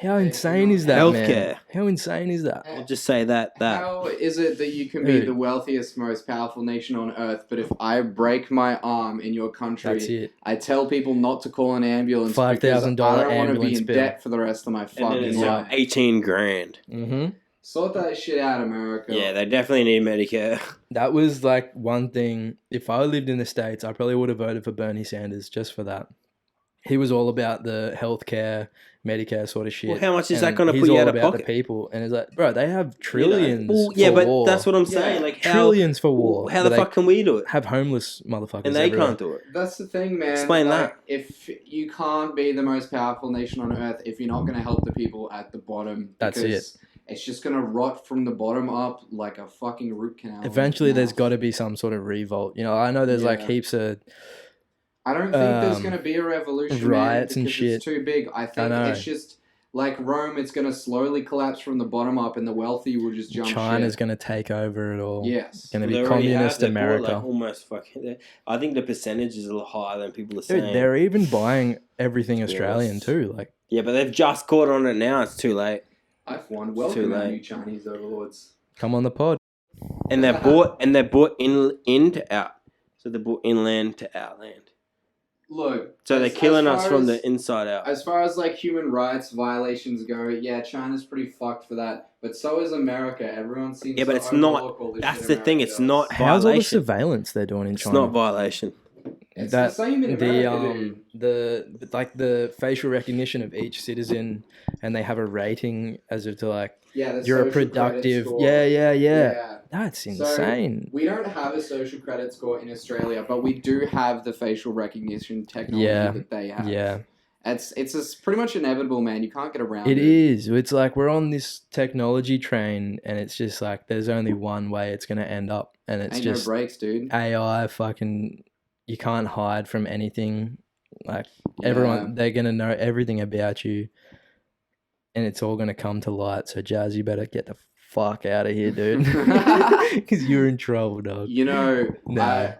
How insane is that, Healthcare. man? How insane is that? I'll just say that. How is it that you can be the wealthiest, most powerful nation on earth, but if I break my arm in your country, That's it. I tell people not to call an ambulance $5,000 because I don't want to be ambulance in bill. debt for the rest of my And then fucking it's life. like 18 grand. Mm-hmm. Sort that shit out, America. Yeah, they definitely need Medicare. That was like one thing. If I lived in the States, I probably would have voted for Bernie Sanders just for that. He was all about the healthcare, Medicare sort of shit. Well, how much is And that going to he's put you all out of about pocket? the people, and it's like, bro, they have trillions. Well, yeah, for but war. that's what I'm saying. Like, how, Trillions for war. How the that fuck can we do it? have homeless motherfuckers And they everywhere. can't do it. That's the thing, man. Explain that. If you can't be the most powerful nation on earth if you're not going to help the people at the bottom. That's because it's just going to rot from the bottom up like a fucking root canal. Eventually, there's got to be some sort of revolt. You know, I know there's like heaps of I don't think there's going to be a revolution, riots man, and because shit. it's too big. I think it's just like Rome. It's going to slowly collapse from the bottom up, and the wealthy will just jump. China's going to take over it all. Yes, it's going to They be already communist have. They bought, America. like, almost fucking. I think the percentage is a lot higher than people are saying. Dude, they're even buying everything Australian too. Like, yeah, but they've just caught on it now. It's too late. F1. Welcome late. our new Chinese overlords. Come on the pod. And they're bought in to out. So they're bought inland to outland. Look. So they're killing us from the inside out. As far as like human rights violations go, yeah, China's pretty fucked for that. But so is America. Everyone seems Yeah, but to it's not. overlook all this That's shit the thing. America It's does. not How's all the violation. surveillance they're doing in It's China? not violation. It's the same in America, the facial recognition of each citizen, and they have a rating as if to like the you're a social productive. credit score. Yeah. That's So, insane. we don't have a social credit score in Australia, but we do have the facial recognition technology that they have. Yeah. It's pretty much inevitable, man. You can't get around It is. It's like we're on this technology train, and it's just like there's only one way it's gonna end up, and it's Ain't just no breaks, dude. AI. Fucking, you can't hide from anything. Like Yeah. everyone, they're gonna know everything about you, and it's all gonna come to light. So Jazz, you better get the fuck out of here, dude, because you're in trouble, dog. You know, Nah.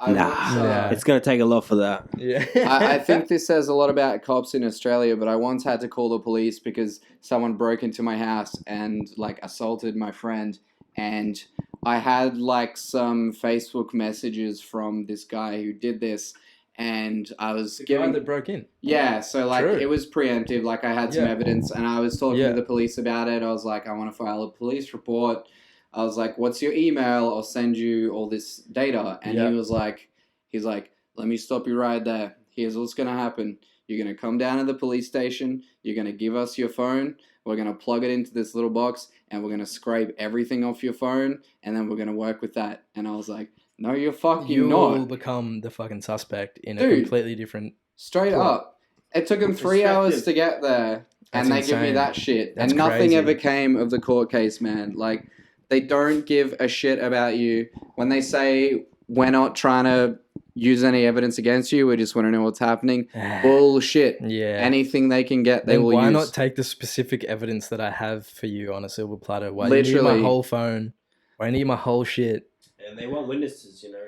It's gonna take a lot for that. Yeah. I think this says a lot about cops in Australia, but I once had to call the police because someone broke into my house and like assaulted my friend, and I had like some Facebook messages from this guy who did this, and I was The guy giving that broke in. Yeah, so like True. it was preemptive. Like I had some Yeah. evidence, and I was talking Yeah. to the police about it. I was like, I want to file a police report. I was like, what's your email? I'll send you all this data. And Yeah. he's like, let me stop you right there. Here's what's gonna happen. You're gonna come down to the police station. You're gonna give us your phone. We're gonna plug it into this little box, and we're gonna scrape everything off your phone, and then we're gonna work with that. And I was like, no, you're fucking You not. will become the fucking suspect in a Dude. completely different. Straight Plot. up. It took them 3 hours to get there, That's and they give me insane. that shit. That's and nothing crazy. ever came of the court case, man. Like, they don't give a shit about you. When they say, we're not trying to use any evidence against you, we just want to know what's happening. Bullshit. Yeah. Anything they can get, they Then will why use. not take the specific evidence that I have for you on a silver platter? Why do you need Literally. my whole phone? Why do you need my whole shit? And they want witnesses, you know.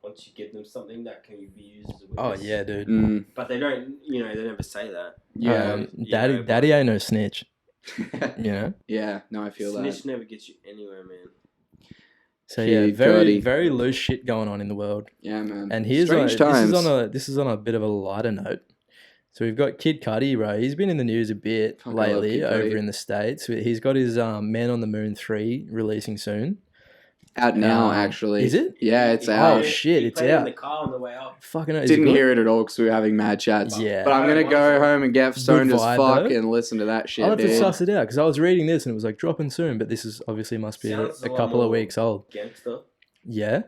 Once you give them something that can be used as a witness. Oh yeah, dude. Mm, But they don't, you know, they never say that. yeah. Daddy, know, daddy ain't no snitch. You know. Yeah, no, I feel Snitch that. never gets you anywhere, man. So yeah, Kid very Cudi. very loose shit going on in the world. Yeah, man. And here's Strange times. this is on a bit of a lighter note. So we've got Kid Cudi, bro. He's been in the news a bit Fucking love lately Kid Cudi. over in the States. He's got his Man on the Moon 3 releasing soon. Out now, actually. Is it? Yeah, it's Oh, out. shit, He it's played it in out. the car on the way up. Fucking hell, is it Didn't good? hear it at all because we were having mad chats. Yeah. But I'm going to go home and get stoned as vibe, fuck though. and listen to that shit, I'll have to dude. suss it out because I was reading this and it was like dropping soon, but this is obviously must be a Sounds a lot couple of more weeks old. Gangster. Yeah.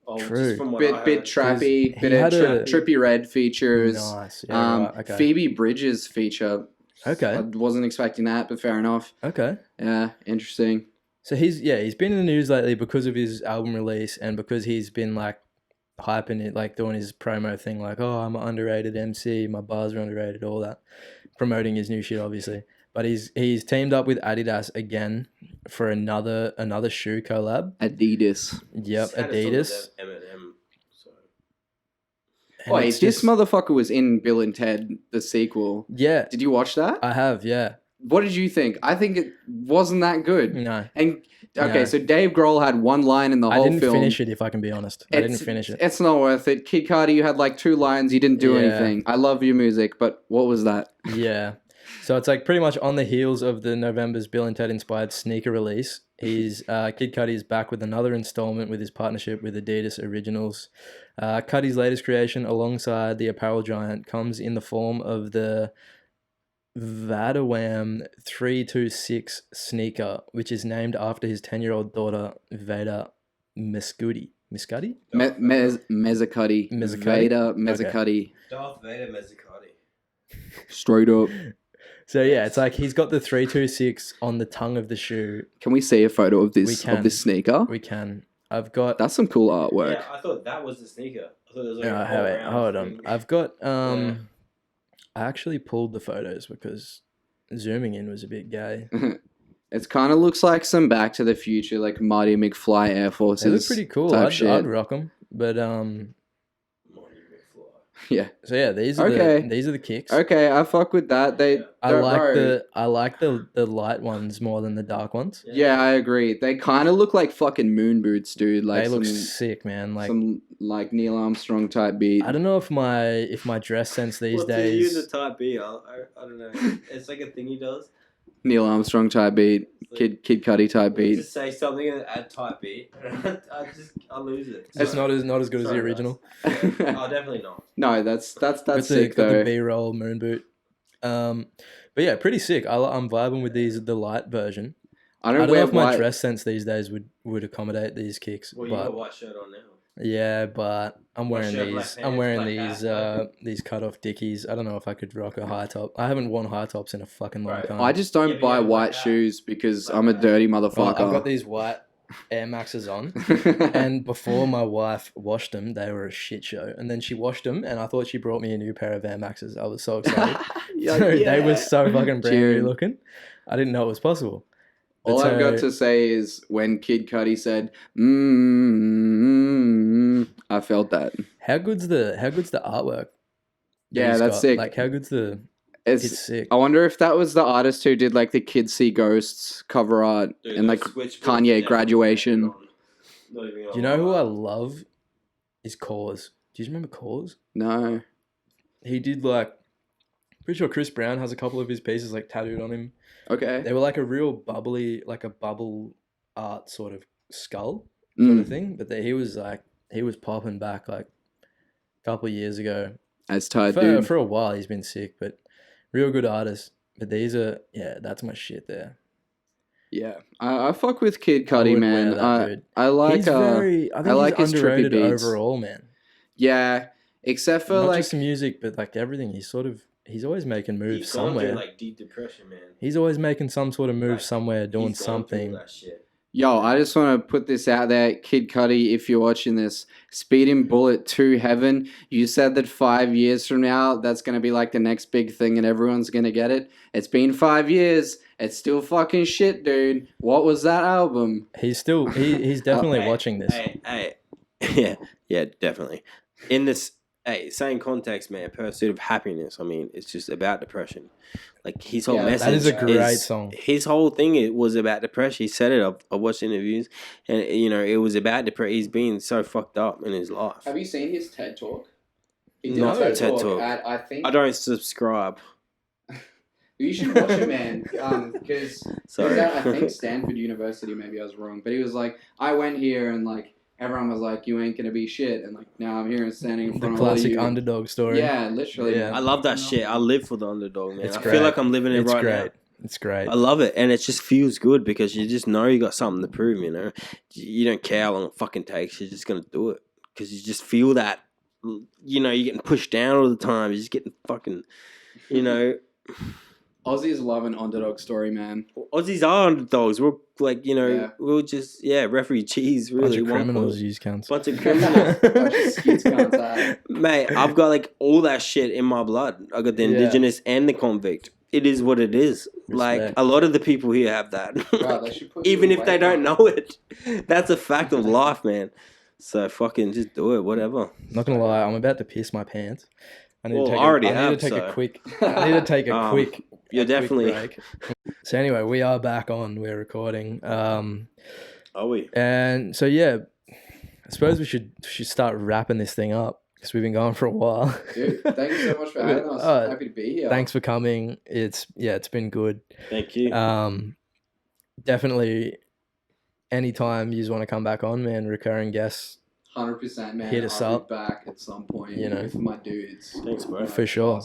Oh, True. just from what I Bit heard. trappy, He bit of had a- Trippy Red features. Nice. Yeah, right. Okay. Phoebe Bridges feature. Okay. I wasn't expecting that, but fair enough. Okay. Yeah, interesting. So he's been in the news lately because of his album release and because he's been like hyping it, like doing his promo thing, like, oh, I'm an underrated MC, my bars are underrated, all that, promoting his new shit, obviously. But he's teamed up with Adidas again for another shoe collab. Adidas. Yep, He's had a song with Adidas. Eminem, so. And Wait, it's this just- motherfucker was in Bill and Ted, the sequel. Yeah, Did you watch that? I have. Yeah. What did you think? I think it wasn't that good. No, And okay, No. so Dave Grohl had one line in the I whole didn't film. finish it. If I can be honest, I didn't finish it. It's not worth it. Kid Cudi, you had like 2 lines. You didn't do Yeah. anything. I love your music, but what was that? Yeah. So it's like pretty much on the heels of the November's Bill and Ted inspired sneaker release. He's Kid Cudi is back with another installment with his partnership with Adidas Originals. Cudi's latest creation, alongside the apparel giant, comes in the form of the Vadawam 326 sneaker, which is named after his 10-year-old daughter Veda Mescudi. Mescudi? Mezzacuddy. Mezzacuddy? Vader Mezzacuddy. Darth Vader Mezzacuddy. Straight up. So yeah, it's like he's got the 326 on the tongue of the shoe. Can we see a photo of We this can. sneaker? We can. I've got. That's some cool artwork. Yeah, I thought that was the sneaker. I thought it was like No, a whole wait, round hold on. thing. I've got. Yeah. I actually pulled the photos because zooming in was a bit gay. It kind of looks like some Back to the Future, like Marty McFly Air Forces. They look pretty cool. type I'd shit. rock them, but Yeah. So yeah, these are the kicks. Okay, I fuck with that. I like the light ones more than the dark ones. Yeah, I agree. They kind of look like fucking moon boots, dude. Like they look sick, man. Like some like Neil Armstrong type beat. I don't know if my dress sense these days. Use a type B. I don't know. It's like a thing he does. Neil Armstrong type beat, Kid Cudi type beat. Just say something and add type B. I lose it. It's not as good as the original. Oh, definitely not. No, that's sick got though. the B-roll moon boot. But yeah, pretty sick. I'm vibing with the light version. I don't wear know if my white. dress sense these days would accommodate these kicks. Well, you got a white shirt on now. Yeah, but I'm wearing shirt, these. black I'm pants, wearing black these cut off dickies. I don't know if I could rock a high top. I haven't worn high tops in a fucking long time. I just don't buy white shoes because I'm a dirty motherfucker. Well, I've got these white Air Maxes on, and before my wife washed them, they were a shit show. And then she washed them, and I thought she brought me a new pair of Air Maxes. I was so excited. They were so fucking brand new looking. I didn't know it was possible. All I've got to say is when Kid Cudi said, I felt that. How good's the artwork? Yeah, that's sick. Like, how good's it's sick. I wonder if that was the artist who did like the Kids See Ghosts cover art and like Kanye Graduation. Do you know who I love? Is Cause. Do you remember Cause? No. He did like, pretty sure Chris Brown has a couple of his pieces like tattooed on him. Okay. They were like a real bubbly, like a bubble art sort of skull sort of thing. But he was popping back like a couple of years ago. That's tight, dude. For a while he's been sick, but real good artist. But these are, that's my shit there. Yeah, I fuck with Kid Cudi, man. I like. I like his trippy beats overall, man. Yeah, except for not just music, but like everything. He's always making moves somewhere. Like deep depression, man. He's always making some sort of move somewhere, doing something. Yo, I just want to put this out there, Kid Cudi, if you're watching this, Speeding Bullet to Heaven. You said that 5 years from now, that's going to be like the next big thing and everyone's going to get it. It's been 5 years. It's still fucking shit, dude. What was that album? He's definitely watching this. Yeah, definitely. In this, same context, man, Pursuit of Happiness. I mean, it's just about depression. Like, his whole message. That is a great song. His whole thing was about depression. He said it. I watched interviews, and it was about depression. He's been so fucked up in his life. Have you seen his TED Talk? He did Not a TED Talk. I don't subscribe. You should watch it, man. Because I think Stanford University. Maybe I was wrong, but he was like, I went here and like. Everyone was like, "You ain't gonna be shit," and like now I'm here and standing in front of all of you. The classic underdog story. Yeah, literally. Yeah. I love that shit. I live for the underdog, man. I feel like I'm living it right now. It's great. I love it, and it just feels good because you just know you got something to prove. You know, you don't care how long it fucking takes. You're just gonna do it because you just feel that. You know, you're getting pushed down all the time. You're just getting fucking. You know. Aussies love an underdog story, man. Aussies are underdogs. We're like, we're just, refugees, really. Bunch of criminals, use cunts. Bunch of criminals. Bunch of skits cunts, Mate, I've got like all that shit in my blood. I got the indigenous and the convict. It is what it is. Respect. Like, a lot of the people here have that. Wow, they should put even if they don't know it. That's a fact of life, man. So fucking just do it, whatever. Not gonna lie, I'm about to piss my pants. I need to take a quick You're definitely break. So anyway, we are back on. We're recording. Are we? And so yeah, I suppose we should start wrapping this thing up because we've been going for a while. Dude, thank you so much for having us. Happy to be here. Thanks for coming. It's been good. Thank you. Definitely. Anytime you just want to come back on, man, recurring guests. 100%, man. Hit us I'll up. be back at some point. With my dudes. Thanks, bro. For sure.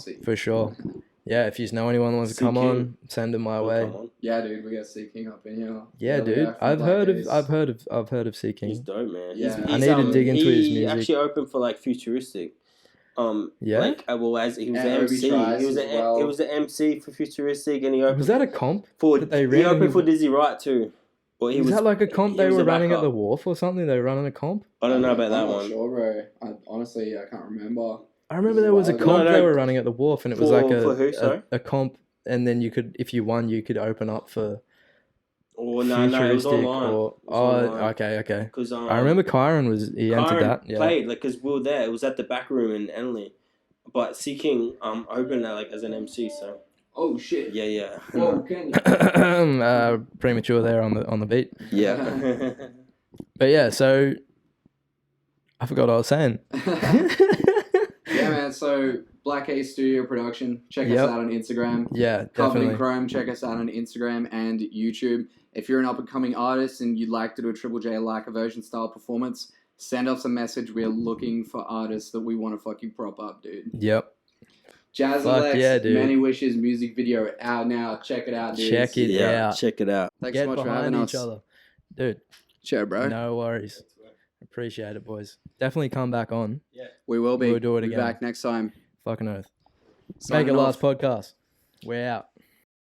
Yeah, if you know anyone who wants to come on, send them my way. Yeah, dude, we got Sea King up in here. Yeah, dude, I've heard of Sea King. He's dope, man. Yeah. I need to dig into his music. He actually opened for like futuristic. Yeah. Like, as he was And the MC. he was the MC for futuristic, and he opened. Was that a comp? He opened for Dizzy Wright too. Well, was that like a comp they were running at the wharf or something? They were running a comp? I don't know about that I'm one. not sure, bro. Honestly, I can't remember. I remember there was a comp they were running at the wharf, and it was like a comp, and then you could, if you won, you could open up for. Oh no, it was online. Okay. Because I remember Kyron entered that. Yeah. Played because we were there. It was at the back room in Enley. But Seeking opened like as an MC, so Oh shit. yeah. Whoa, can you? Premature there on the beat. Yeah. But yeah, so I forgot what I was saying. Yeah, man. So Black Ace Studio Production. Check us Yep. out on Instagram. Yeah, Covered definitely. in Chrome. Check us out on Instagram and YouTube. If you're an up and coming artist and you'd like to do a Triple J like a version style performance, send us a message. We are looking for artists that we want to fucking prop up, dude. Yep. Jazz Fuck Alex, yeah, dude. Many Wishes music video out now. Check it out, dude. Check it out. Check it out. Thanks Get so much for having behind each us. other. Dude, Sure, bro. no worries. Appreciate it, boys. Definitely come back on. We will be. We'll do it Be again. back next time. Fucking oath. Signing Make it off. last podcast. We're out.